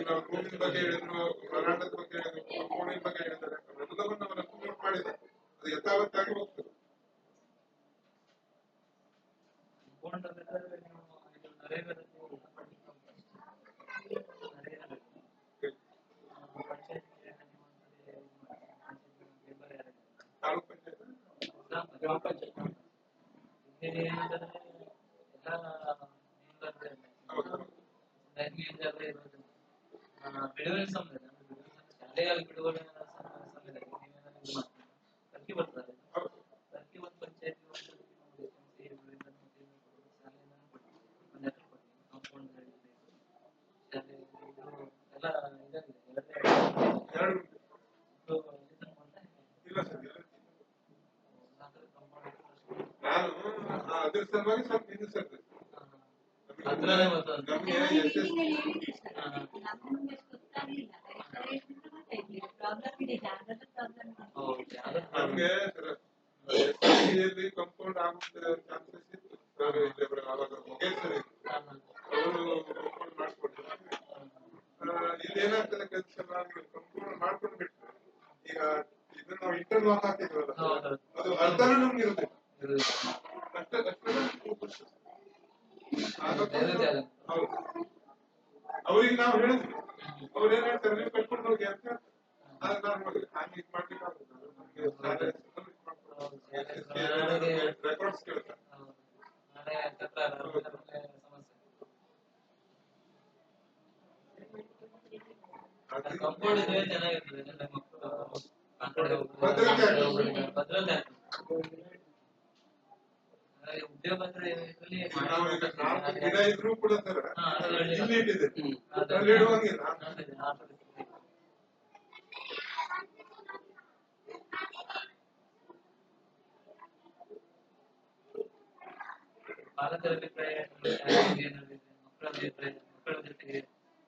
ರೂಮಿನ ಬಗ್ಗೆ ಹೇಳಿದ್ರು, ವರಾಂಡದ ಬಗ್ಗೆ ಹೇಳಿದ್ರು, ಕೋಣಿನ ಬಗ್ಗೆ ಹೇಳಿದ್ದಾರೆ, ಅವೆಲ್ಲವನ್ನು ಅವರು ಅಪ್ಲೋಡ್ ಮಾಡಿದ್ದಾರೆ. ಅದು ಯಥಾವತ್ತಾಗಿ ಹೋಗ್ತದೆ. ತಾಲೂಕ್ ಪಂಚಾಯತ್ ಗ್ರಾಮ ಪಂಚಾಯತ್ ಬಿಡುಗಡೆ ಸಮಯದಲ್ಲಿ ಶಾಲೆಯಲ್ಲಿ ಬಿಡುಗಡೆ ಸಮಯದಲ್ಲಿ ಅಕ್ಕಿ ಬರ್ತಾರೆ. ಅಕ್ಕಿ ಒಂದು ಪಂಚಾಯತ್ ಕಾಂಪೌಂಡ್ ಶಾಲೆ ಎಲ್ಲ ನಾನು ಅದ್ರ ಸಲುವಾಗಿ ಸ್ವಲ್ಪ ಇದು ಸರ್ ಪ್ರಾಬ್ಲಮ್ ಇದೆ ಜಾಗದ ಹೌದು ಅದು ನಮ್ಗೆ SRC ಕಂಪೌಂಡ್ ಆಗುವ ಚಾನ್ಸಸ್ ಇತ್ತು. ಅವಾಗ ಮುಗೇಶ್ವರಿ ಅವರು ಕಂಪೌಂಡ್ ಮಾಡ್ಕೊಟ್ಟಿದ್ದಾರೆ. ಇಲ್ಲಿ ಏನಾಗ್ತದೆ ಕೆಲಸ ಕಂಪೌಂಡ್ ಮಾಡ್ಕೊಂಡು ಬಿಟ್ರೆ ಈಗ ಇದನ್ನ ನಾವು ಇಂಟರ್ ಲಾಕ್ ಹಾಕಿದ್ವಲ್ಲ ಅದು ಅರ್ಥನೇ ನಮ್ಗೆ ಇರುದಿಲ್ಲ. ಹೌದು, ಅವ್ರಿಗೆ ನಾವು ಹೇಳಿದ್ವಿ, ಅವ್ರು ಏನ್ ಹೇಳ್ತಾರೆ ನೀವು ಕಟ್ಕೊಂಡು ಹೋಗಿ ಅಂತ ಹೇಳ್ತಾರೆ. ಆದ್ರೆ ನಾನು ನೋಡಿ ಹಾಗೆ ಇದು ಮಾಡ್ಲಿಕ್ಕೆ ಆಗುದಿಲ್ಲ. ನಮ್ಗೆ ರೆಕಾರ್ಡ್ಸ್ ಕೇಳ್ತಾರೆ. ಕಂಪೌಂಡ್ ಇದ್ರೆ ಚೆನ್ನಾಗಿರ್ತದೆ, ಮಕ್ಕಳು ಭದ್ರತೆ ಉದ್ಯೋಗ ಇದ್ರಲ್ಲಿ ನಾವು ಈಗ 4 ಗಿಡ ಇದ್ರೂ ಕೂಡ ಸರ್ ಇಲ್ಲಿ ಇಟ್ಟಿದ್ದೇವೆ, ಅಲ್ಲಿ ಇಡುವಂಗಿಲ್ಲ. ಪಾಲಕರ ಅಭಿಪ್ರಾಯ ಮಕ್ಕಳ ಜೊತೆಗೆ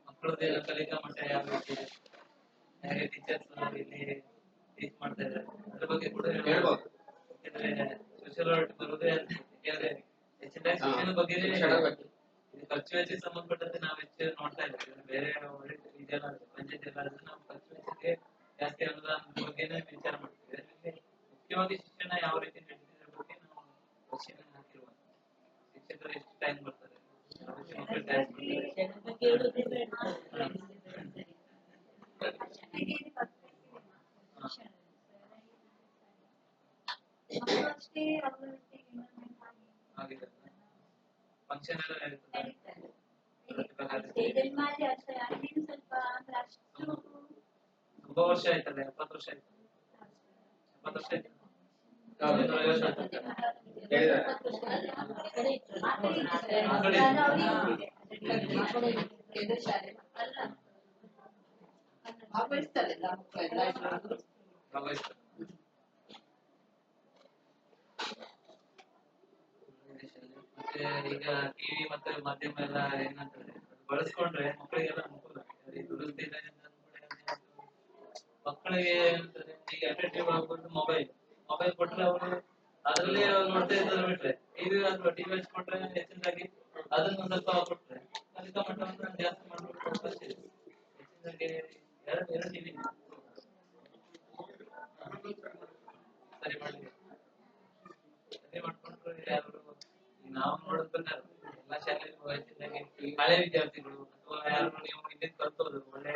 ಮಕ್ಕಳದೇ ಕಲಿಕಾ ಮಟ್ಟ ಯಾವ ರೀತಿ ಇದೆ, ಹೇಗೆ ಟೀಚರ್ಸ್ ಇಲ್ಲಿ ಟೀಚ್ ಮಾಡ್ತಾ ಇದ್ದಾರೆ ಅದ್ರ ಬಗ್ಗೆ ಕೂಡ ಹೇಳ್ಬೋದು. ಯಾಕಂದ್ರೆ ಸೋಷಿಯಲ್ ವರ್ಕ್ ಬರುದೇ ಯಾಕಂದ್ರೆ ಹೆಚ್ಚಿನ ಶಿಕ್ಷಣ ಬಗ್ಗೆ ಖರ್ಚು ವೆಚ್ಚಕ್ಕೆ ಸಂಬಂಧಪಟ್ಟಂತೆ ನಾವು ಹೆಚ್ಚು ನೋಡ್ತಾ ಇದ್ದೇವೆ. ಬೇರೆ ಇದೆಲ್ಲ ಪಂಚಾಯತ್ ಎಲ್ಲ ನಾವು ಖರ್ಚು ವೆಚ್ಚಕ್ಕೆ ಜಾಸ್ತಿ ಅನುದಾನದ ಬಗ್ಗೆನೇ ವಿಚಾರ ಮಾಡ್ತೀವಿ. ಅದರಲ್ಲಿ ಮುಖ್ಯವಾಗಿ ಶಿಕ್ಷಣ ಯಾವ ರೀತಿ ನಡೀತಿದ್ರ ಬಗ್ಗೆ ನಾವು ಪರಿಶೀಲನೆ ಹಾಕಿರುವಂತ ಶಿಕ್ಷಕರು ಎಷ್ಟು ಟೈಮ್ ಬರ್ತಾರೆ, ಮಕ್ಕಳು ಟೈಮ್ ಫಂಕ್ಷನ್ ಎಲ್ಲ ತುಂಬಾ ವರ್ಷ ಆಯ್ತಲ್ಲ, 70 ವರ್ಷ ಆಯ್ತು, 70 ವರ್ಷ ಆಯ್ತು. ಮತ್ತೆ ಈಗ ಟಿವಿ ಮತ್ತೆ ಮಾಧ್ಯಮ ಎಲ್ಲ ಏನಂತಾರೆ ಬಳಸ್ಕೊಂಡ್ರೆ ಮಕ್ಕಳಿಗೆಲ್ಲ ಅನುಕೂಲ. ದುರಸ್ತಿ ಇದೆ ಮಕ್ಕಳಿಗೆ ಏನಂತಾರೆ ಈಗ ಅಟ್ರಾಕ್ಟಿವ್ ಆಗ್ಬಿಟ್ಟು ಮೊಬೈಲ್ ಕೊಟ್ರೆ ಅವರು ಅದ್ರಲ್ಲೇ ನೋಡ್ತಾ ಇದ್ದಾರೆ ಬಿಟ್ರೆ ಟಿವಿ ಅಥವಾ ಟಿವಿ ಹಚ್ಕೊಂಡ್ರೆ ಹೆಚ್ಚಿನದಾಗಿ ಅದನ್ನ ಸ್ವಲ್ಪ ಕೊಟ್ರೆ ಕಲಿಕಾ ಮಟ್ಟವನ್ನು ಜಾಸ್ತಿ ಮಾಡ್ಬಿಟ್ಟು ಅವಕಾಶ ಇದೆ. ಹೆಚ್ಚಿನದಾಗಿ ಎರಡು ಟಿವಿ ಸರಿ ಮಾಡ್ಕೊಂಡ್ರೆ ಯಾರು ನಾವು ನೋಡೋದ್ ಪ್ರಕಾರ ಎಲ್ಲಾ ಶಾಲೆಗೂ ಹೆಚ್ಚಿನದಾಗಿ ಹಳೆ ವಿದ್ಯಾರ್ಥಿಗಳು ಅಥವಾ ಯಾರು ನೀವು ಇಲ್ಲಿ ಕಲ್ತೋದು ಒಳ್ಳೆ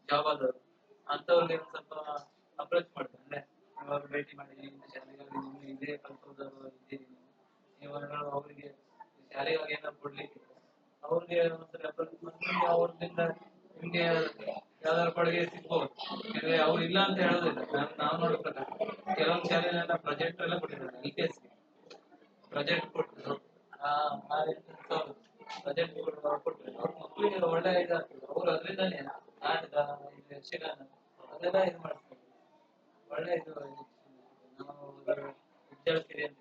ಜಾಬ್ ಆದವರು ಅಂತವ್ರಿಗೆ ಒಂದ್ ಸ್ವಲ್ಪ ಅಪ್ರೋಚ್ ಮಾಡ್ತಾರೆ. ಅಂದ್ರೆ ಇವಾಗ ಭೇಟಿ ಮಾಡಿ ಶಾಲೆಗಾಗಿ ನೀವು ಇದೇ ಕಲ್ತೋದವರು ಇದ್ದೀರಿ, ನೀವು ಅವರಿಗೆ ಶಾಲೆಗಾಗಿ ಏನಾದ್ರು ಕೊಡ್ಲಿಕ್ಕೆ ಅವ್ರಿಗೆ ಒಂದ್ಸಲ ಅಪ್ರೋಚ್ ಮಾಡಿ ಅವ್ರಿಂದ ನಿಮ್ಗೆ ಯಾವ್ದಾದ್ರು ಕೊಡುಗೆ ಸಿಗ್ಬೋದು. ಯಾಕಂದ್ರೆ ಅವ್ರು ಇಲ್ಲ ಅಂತ ಹೇಳೋದಿಲ್ಲ. ನಾವು ನೋಡೋ ಪ್ರಕಾರ ಕೆಲವೊಂದು ಶಾಲೆನೆಲ್ಲ ಪ್ರಾಜೆಕ್ಟ್ ಎಲ್ಲ ಕೊಟ್ಟಿದ್ದಾರೆ, LPS ಪ್ರಾಜೆಕ್ಟ್ ಕೊಟ್ಟರು, ಪ್ರಾಜೆಕ್ಟ್ ಕೊಟ್ಟರೆ ಅವ್ರ ಮಕ್ಕಳಿಗೆ ಒಳ್ಳೆ ಇದಾಗ್ತದೆ. ಅವ್ರು ಅದರಿಂದಾನೇ ನಾಟಕ ಯಕ್ಷಗಾನ ಅದೆಲ್ಲ ಇದು ಮಾಡ್ತಾರೆ. ಒಳ್ಳೆ ಇದು ನಾವು ವಿದ್ಯಾರ್ಥಿ ಅಂತ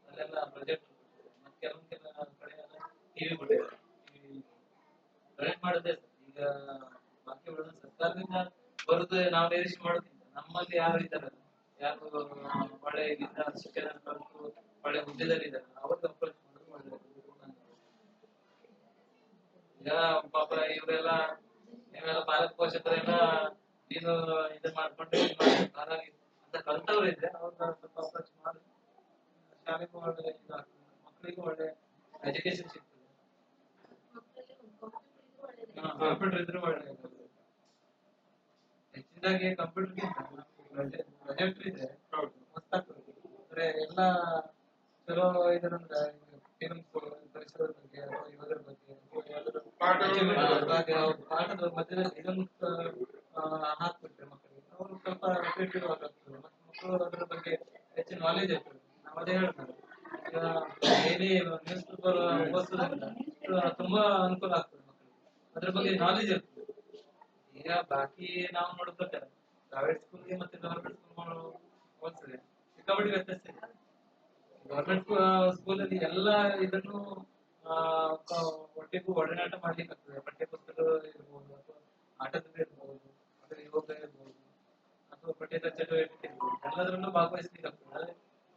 ಅಲ್ಲೆಲ್ಲ ಪ್ರಾಜೆಕ್ಟ್ ಮತ್ತೆ ಕೆಲವೊಂದೆಲ್ಲ ಕಡೆ ಎಲ್ಲ ಟಿವಿ ಕೊಟ್ಟಿದ್ದಾರೆ. ಪ್ರಯತ್ನ ಮಾಡಿದೆ ಈಗ ಬಾಕಿ ಉಳಿದ ಸರ್ಕಾರದಿಂದ ಬರುದು ನಾವು ನಿರೀಕ್ಷೆ ಮಾಡೋದ್ಕಿಂತ ನಮ್ಮಲ್ಲಿ ಯಾರು ಇದ್ದಾರಲ್ಲ, ಯಾರು ಒಳ್ಳೆ ಇದರಿಂದ ಶಿಕ್ಷಣ ಕಲಿತು ಒಳ್ಳೆ ಹುದ್ದೆದಲ್ಲಿ ಇದ್ದಾರೆ ಅವ್ರಿಗೆ ಅಪ್ರೋಚ್ ಮಾಡೋದು ಒಳ್ಳೆಯದು. ಈಗ ಪಾಪ ಇವರೆಲ್ಲ ನೀವೆಲ್ಲ ಪಾಲಕ ಪೋಷಕರೆಲ್ಲ ನೀನು ಇದು ಮಾಡ್ಕೊಂಡ್ರೆ ಹಾಗಾಗಿ ಅಂತ ಕಲ್ತವ್ರು ಇದ್ರೆ ಅವ್ರನ್ನ ಸ್ವಲ್ಪ ಅಪ್ರೋಚ್ ಮಾಡಿ ಶಾಲೆಗೂ ಒಳ್ಳೆ ಇದಾಗ್ತದೆ, ಮಕ್ಕಳಿಗೂ ಒಳ್ಳೆ ಎಜುಕೇಶನ್ ಸಿಗ್ತದೆ. ಕಂಪ್ಯೂಟರ್ ಇದ್ರೆ ಒಳ್ಳೆ ಹೆಚ್ಚಿನದಾಗಿ ಕಂಪ್ಯೂಟರ್ಗಿಂತ ಪ್ರೊಜೆಕ್ಟರ್ ಇದೆ ಮಸ್ತಾಗ್ತದೆ. ಅಂದ್ರೆ ಎಲ್ಲ ಚಲೋ ಇದರಂದ್ರೆ ಫಿಲ್ಮ್ಸ್ ಪರಿಸರದ ಬಗ್ಗೆ ಅಥವಾ ಯೋಧರ ಬಗ್ಗೆ ಪಾಠದ ಮಧ್ಯದಲ್ಲಿ ಇದನ್ನು ಹಾಕ್ಬಿಟ್ರೆ ಮಕ್ಕಳಿಗೆ ಅವರು ಸ್ವಲ್ಪ ಕ್ರಿಯೇಟಿವ್ ಆಗಾಗ್ತದೆ. ಮಕ್ಕಳು ಅದರ ಬಗ್ಗೆ ಹೆಚ್ಚಿನ ನಾಲೆಜ್ ಇರ್ತದೆ. ನಾವು ಅದೇ ಹೇಳ್ತಾರೆ ಈಗ ಡೈಲಿ ನ್ಯೂಸ್ ಪೇಪರ್ ಓದಿಸೋದ್ರಿಂದ ತುಂಬಾ ಅನುಕೂಲ ಆಗ್ತದೆ ಮಕ್ಕಳಿಗೆ, ಅದ್ರ ಬಗ್ಗೆ ನಾಲೆಜ್ ಇರ್ತದೆ. ಈಗ ಬಾಕಿ ನಾವು ನೋಡೋ ಪ್ರಕಾರ ಪ್ರೈವೇಟ್ ಸ್ಕೂಲ್ಗೆ ಮತ್ತೆ ಗವರ್ಮೆಂಟ್ ಸ್ಕೂಲ್ ಹೋಲಿಸಿದ್ರೆ ಸಿಕ್ಕಾಪಟ್ಟೆ ವ್ಯತ್ಯಾಸ ಇದೆ. ಗವರ್ಮೆಂಟ್ ಸ್ಕೂಲಲ್ಲಿ ಎಲ್ಲ ಇದನ್ನು ಒಟ್ಟಿಗೂ ಒಡನಾಟ ಮಾಡ್ಲಿಕ್ಕೆ ಆಗ್ತದೆ. ಪಠ್ಯ ಪುಸ್ತಕ ಇರ್ಬೋದು ಅಥವಾ ಆಟದಲ್ಲಿ ಇರ್ಬೋದು ಅಥವಾ ಯೋಗ ಇರ್ಬೋದು ಅಥವಾ ಪಠ್ಯೇತರ ಚಟುವಟಿಕೆ ಎಲ್ಲದರಲ್ಲೂ ಭಾಗವಹಿಸ್ಲಿಕ್ಕೆ ಆಗ್ತದೆ.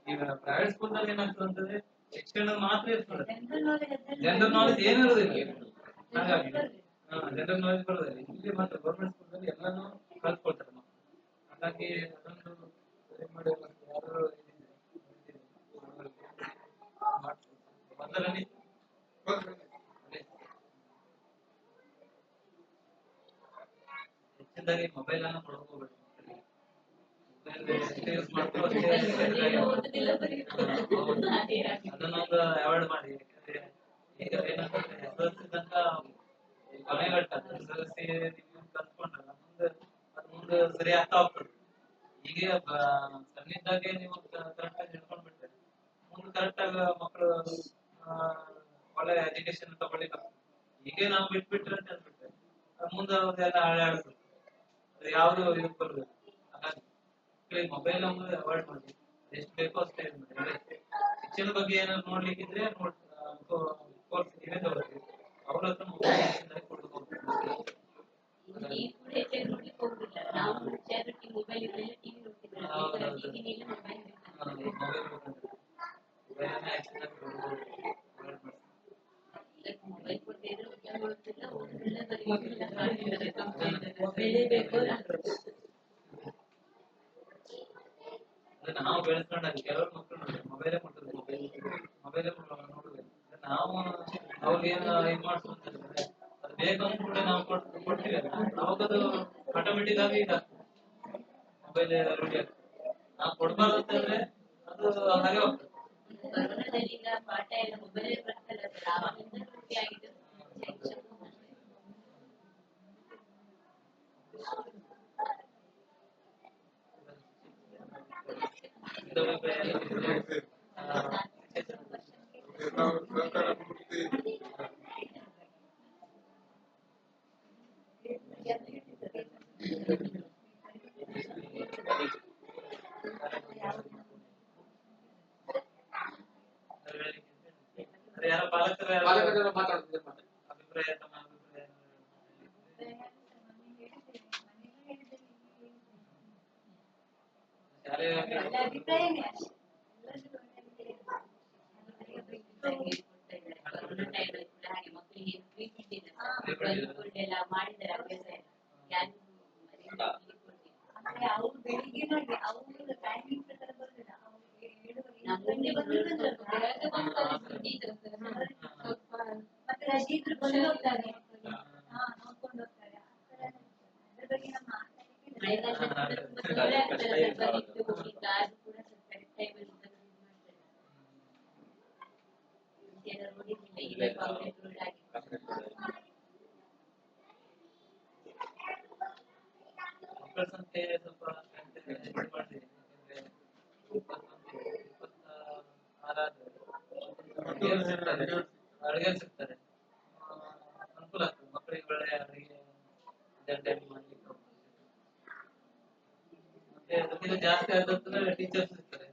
ಈಗ ಪ್ರೈವೇಟ್ ಸ್ಕೂಲ್ ನಲ್ಲಿ ಏನಾಗ್ತದೆ ಅಂತಂದ್ರೆ ಎಕ್ಸ್ಟರ್ನಲ್ ಮಾತ್ರ ಇರ್ತದೆ, ಜನರಲ್ ನಾಲೆಜ್ ಏನು ಇರುದಿಲ್ಲ. ಹಾಗಾಗಿ ಜನರಲ್ ನಾಲೆಜ್ ಬರೋದಿಲ್ಲ. ಇಲ್ಲಿ ಮಾತ್ರ ಗೌರ್ಮೆಂಟ್ ಸ್ಕೂಲ್ ನಲ್ಲಿ ಎಲ್ಲಾನು ಕಲ್ತ್ಕೊಳ್ತಾರೆ ಮಕ್ಕಳು. ಹಾಗಾಗಿ ಅದೊಂದು ಸರಿ ಮಾಡಿ ಯಾರು ಮೊದಲನೇ ಹೆಚ್ಚಿನದಾಗಿ ಮೊಬೈಲ್ ಅನ್ನು ಕೊಡ್ಕೋಬೇಕು. ಅದನ್ನೊಂದು ಅವಾಯ್ಡ್ ಮಾಡಿ. ಯಾಕಂದ್ರೆ ಈಗ ಏನಂತಂದ್ರೆ ಎಸ್ಎಲ್ಸಿ ಕೊನೆಗಟ್ಟ ಎಸ್ಎಲ್ಸಿ ಕಲ್ತ್ಕೊಂಡ್ರಲ್ಲ ಮುಂದೆ ಸರಿ ಆಗ್ತಾ ಹೋಗ್ತದೆ. ಈಗ ಸಣ್ಣಿದ್ದಾಗೆ ನೀವು ಕರೆಕ್ಟ್ ಆಗಿ ಹಿಡ್ಕೊಂಡ್ ಬಿಟ್ರೆ ಮುಂದೆ ಕರೆಕ್ಟ್ ಆಗ ಮಕ್ಕಳು ಒಳ್ಳೆ ಎಜುಕೇಶನ್ ತಗೊಳ್ಳಿಕ್ಕೆ. ಹೀಗೆ ನಾವು ಬಿಟ್ಬಿಟ್ರೆ ಅಂತ ಹೇಳ್ಬಿಟ್ರೆ ಮುಂದೆ ಅವ್ರದೆಲ್ಲ ಹಾಳೆ ಆಡ್ತದೆ, ಯಾವ್ದು ಇದಕ್ಕೆ ಬರುದಿಲ್ಲ. ಹಾಗಾಗಿ ಮೊಬೈಲ್ ನಮ್ಗೆ ಅವಾಯ್ಡ್ ಮಾಡಿ, ಎಷ್ಟು ಬೇಕೋ ಅಷ್ಟೇ ಇದು ಮಾಡಿ. ಶಿಕ್ಷಣ ಬಗ್ಗೆ ಏನಾದ್ರು ನೋಡ್ಲಿಕ್ಕಿದ್ರೆ ಕೋರ್ಸ್ ನೀವೇ ತಗೊಳ್ತೀವಿ, ಅವ್ರ ಹತ್ರ ಮೊಬೈಲ್ ಕೊಡ್ಬೋದು. ನಾವು ಬೆಳೆಸ್ಕೊಂಡಾಗ ಕೆಲವರು ಮಕ್ಕಳು ಮೊಬೈಲೇ ಕೊಟ್ಟರು, ಮೊಬೈಲೇ ನೋಡುದು. ನಾವು ಅವ್ರಿಗೇನು ಇದು ಮಾಡ್ಕೊಂಡ್ರೆ ಅದು ಬೇಕಂತ ಕೂಡ ನಾವು ಕೊಡ್ತೀವಿ, ಅವಾಗದು ಆಟೋಮೆಟಿಕ್ ಆಗಿ ಇದಾಗ್ತದೆ, ಮೊಬೈಲ್ ರೂಢಿ ಆಗ್ತದೆ. ನಾವು ಕೊಡ್ಬಾರ್ದು ಅಂತಂದ್ರೆ ಅದು ಹಾಗೆ ಹೋಗ್ತದೆ. ಪಾಠ ಎಲ್ಲ ಮೊಬೈಲ್ ಬರ್ತಲ್ಲ ಸರ್, ಆವಾಗಿಂದ ರೂಢಿ ಆಗಿದೆ. ಸರ್ಕಾರ ಪೂರ್ತಿ ಯಾರ ಪಾಲಕರ ಮಾತಾಡ್ತಿದ್ದಾರೆ ಅಭಿಪ್ರಾಯ ತಮ್ಮ ಅಭಿಪ್ರಾಯ ಮಾಡಿದ್ದಾರೆ ಅವ್ರು ಬೆಳಿಗ್ಗೆ ಅವ್ರು ಟೈಮಿಂಗ್ ಪ್ರಕಾರ ಬರುದಿಲ್ಲ, ಮತ್ತೆ ರಜೀದ್ರು ಬಂದು ಹೋಗ್ತಾರೆ, ನೋಡ್ಕೊಂಡು ಹೋಗ್ತಾರೆ. ಅದ್ರ ಬಗ್ಗೆ ನಮ್ಮ ಮಕ್ಕಳ ಸಂಖ್ಯೆ ಸ್ವಲ್ಪ ಹೆಚ್ಚು ಮಾಡಿದೆ. ಯಾಕಂದ್ರೆ 26 ಅಡುಗೆ ಸಿಗ್ತಾರೆ, ಅನುಕೂಲ ಆಗ್ತದೆ ಮಕ್ಕಳಿಗೆ. ಒಳ್ಳೆ ಅಡುಗೆ ಮಾಡ್ಲಿಕ್ಕೆ ಮತ್ತೆ ಅದಕ್ಕಿಂತ ಜಾಸ್ತಿ ಆದ್ರೆ ಟೀಚರ್ಸ್ ಇರ್ತಾರೆ.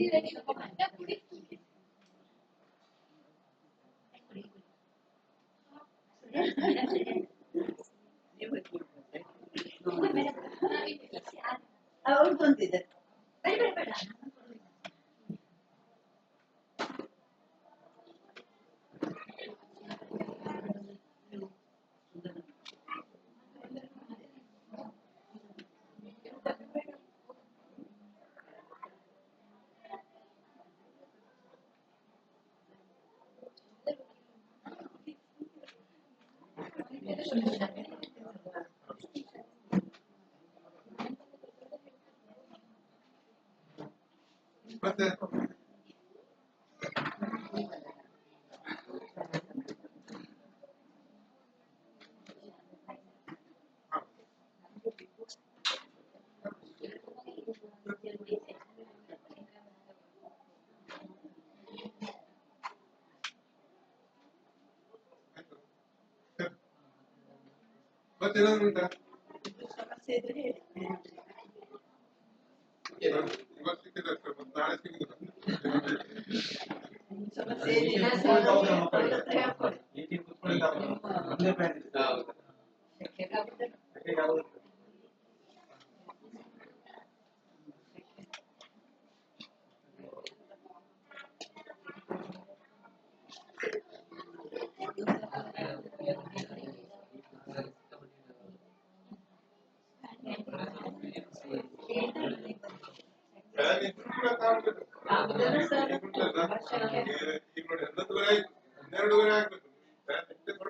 ಕುಡಿದಿರಲಿ ಒಬ್ಬ ಮಂಡ ಕುಡಿ ಅವ್ರು ಬಂದಿದೆ ಬೇಡ ಬೇಡ ಮತ್ತೆ ಮತ್ತೇನಾದ್ರು ಉಂಟಾ? ಸಮಸ್ಯೆ ಇದ್ರೆ ಹೇಳಿ ಇವತ್ತು ಸಿಕ್ಕಿದ್ರೆ ಅಷ್ಟೇ, ಮತ್ತೆ ನಾಳೆ ಸಿಗುದಿಲ್ಲ. ಸಮಸ್ಯೆ ಏನಿಲ್ಲ ಸರ್ ಅವ್ರ ಹತ್ರ ಹೇಳ್ಕೊಳ್ಳಿ ಫ್ಯಾನ್ ಇದ್ರೂ ಕೂಡ ತಾಳ್ಬೇಕು. ಹೌದಲ್ಲ ಸರ್? ಈಗ ಉಂಟಲ್ಲ, ಈಗ ನೋಡಿ 11:30 ಆಯ್ತು, 12:30 ಆಗ್ಬೇಕು. ಫ್ಯಾನ್ ಇಟ್ಟೇ ಕೂಡ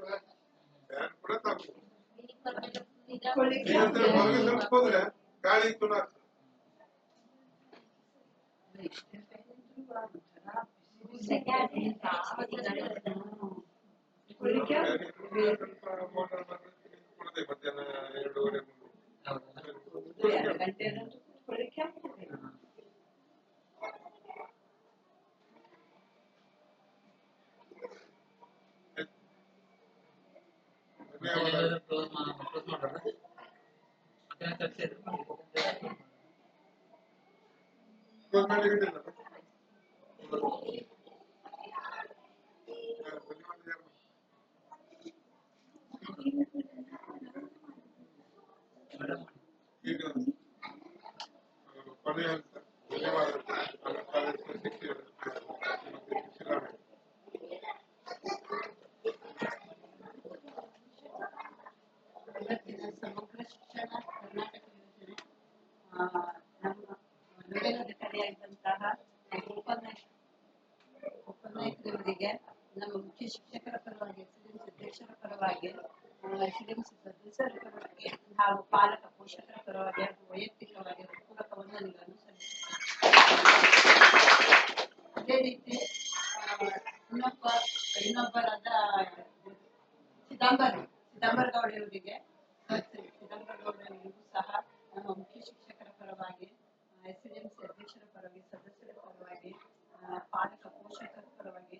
ಫ್ಯಾನ್ ಕೂಡ ತಾಳ್ಬೇಕು. ಈಗ ಅಂತ ಹೊರಗೆ ಸ್ವಲ್ಪ ಹೋದ್ರೆ ಗಾಳಿ ಕೂಡ ಆಗ್ತದೆ. ಫ್ಯಾನ್ ಇದ್ರೂ ಕೂಡ ಸ್ವಲ್ಪ ಮೋಟರ್ ಬಂದ್ರೆ ಕುಡಿದೆ ಮಧ್ಯಾಹ್ನ 2:30 3. 2 ಗಂಟೆ ಕುಡಿಲಿಕ್ಕೆ ಆಗ್ತದೆ. ಈಗ ಕೊನೆಯ ಹಂತ ಧನ್ಯವಾದ. ನಮ್ಮ ಕಾಲೇಜಿನ ಶಿಕ್ಷಕರು ಮತ್ತೆ ಶಿಕ್ಷಕರು. ಇವತ್ತಿನ ಸಮಗ್ರ ಶಿಕ್ಷಣ ಕರ್ನಾಟಕ ಯೋಜನೆ ನಮ್ಮ ನಗರದ ಕಡೆಯಾಗಿದ್ದಂತಹ ಉಪನಾಯಕರವರಿಗೆ ನಮ್ಮ ಮುಖ್ಯ ಶಿಕ್ಷಕರ ಪರವಾಗಿ ಎಸ್ಡಿಎಂಸಿ ಅಧ್ಯಕ್ಷರ ಪರವಾಗಿ ಎಸ್ಡಿಎಂಸಿ ಸದಸ್ಯರ ಪರವಾಗಿ ಹಾಗೂ ಪಾಲಕ ಪೋಷಕರ ಪರವಾಗಿ ಹಾಗೂ ವೈಯಕ್ತಿಕವಾಗಿ ಪೂರಕ ವಂದನೆಗಳನ್ನು ಸಲ್ಲಿಸುತ್ತೇನೆ. ಅದೇ ರೀತಿ ಇನ್ನೊಬ್ಬರಾದ ಸಿದಂಬರ ಗೌಡರಿಗೆ ಸಹ ನಮ್ಮ ಮುಖ್ಯ ಶಿಕ್ಷಕರ ಪರವಾಗಿ ಎಸ್ಡಿಎಂಸಿ ಅಧ್ಯಕ್ಷರ ಪರವಾಗಿ ಸದಸ್ಯರ ಪರವಾಗಿ ಪಾಲಕ ಪೋಷಕರ ಪರವಾಗಿ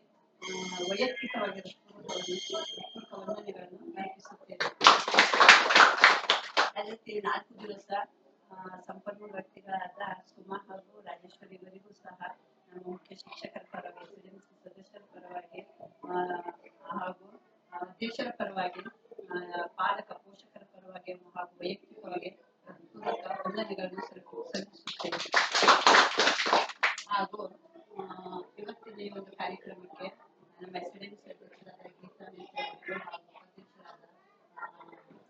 ವೈಯಕ್ತಿಕವಾಗಿ ಪೂರಕ ವಂದನೆಗಳನ್ನು ಅರ್ಪಿಸುತ್ತೇನೆ. ಅದೇ ರೀತಿ 4 ದಿವಸ ಸಂಪನ್ಮೂಲ ವ್ಯಕ್ತಿಗಳಾದ ಸುಮಾ ಹಾಗೂ ರಾಜೇಶ್ವರಿ ಇವರಿಗೂ ಸಹ ನಮ್ಮ ಮುಖ್ಯ ಶಿಕ್ಷಕರ ಪರವಾಗಿ ಎಸ್ಡಿಎಂಸಿ ಸದಸ್ಯರ ಪರವಾಗಿ ಹಾಗೂ ಅಧ್ಯಕ್ಷರ ಪರವಾಗಿ ಪಾಲಕ ಪೋಷಕರ ಪರವಾಗಿ ಹಾಗೂ ವೈಯಕ್ತಿಕವಾಗಿ ಪೂರಕ ವಂದನೆಗಳನ್ನು ಸಲ್ಲಿಸುತ್ತೇನೆ. ಹಾಗೂ ಇವತ್ತಿನ ಈ ಒಂದು ಕಾರ್ಯಕ್ರಮಕ್ಕೆ ನಮ್ಮ ಎಸ್ಡಿಎಂಸಿ ಅಧ್ಯಕ್ಷರಾದ ಗೀತಾ ಮಿತ್ರ ಹಾಗೂ ಅಧ್ಯಕ್ಷರಾದ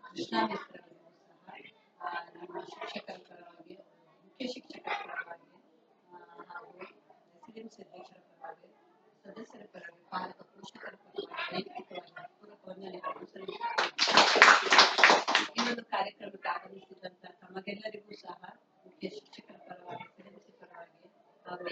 ಕೃಷ್ಣಾ ಮಿತ್ರ ಸಹ ನಮ್ಮ ಶಿಕ್ಷಕರ ಪರವಾಗಿ ಮುಖ್ಯ ಶಿಕ್ಷಕರ ಪರವಾಗಿ ಹಾಗೂ ಎಸ್ಡಿಎಂಸಿ ಅಧ್ಯಕ್ಷರ ಪರವಾಗಿ ಸದಸ್ಯರ ಪರವಾಗಿ ಪಾಲಕ ಪೋಷಕರ ಪರವಾಗಿ ವೈಯಕ್ತಿಕವಾಗಿ ಪೂರಕ ವಂದನೆಗಳನ್ನು ಸಲ್ಲಿಸುತ್ತೇನೆ. ಈ ಒಂದು ಕಾರ್ಯಕ್ರಮಕ್ಕೆ ಆಗಮಿಸಿದಂತ ತಮಗೆಲ್ಲರಿಗೂ ಸಹ ಮುಖ್ಯ ಶಿಕ್ಷಕರ ಪರವಾಗಿ ಎಸ್ಡಿಎಂಸಿ ಪರವಾಗಿ ಹಾಗೂ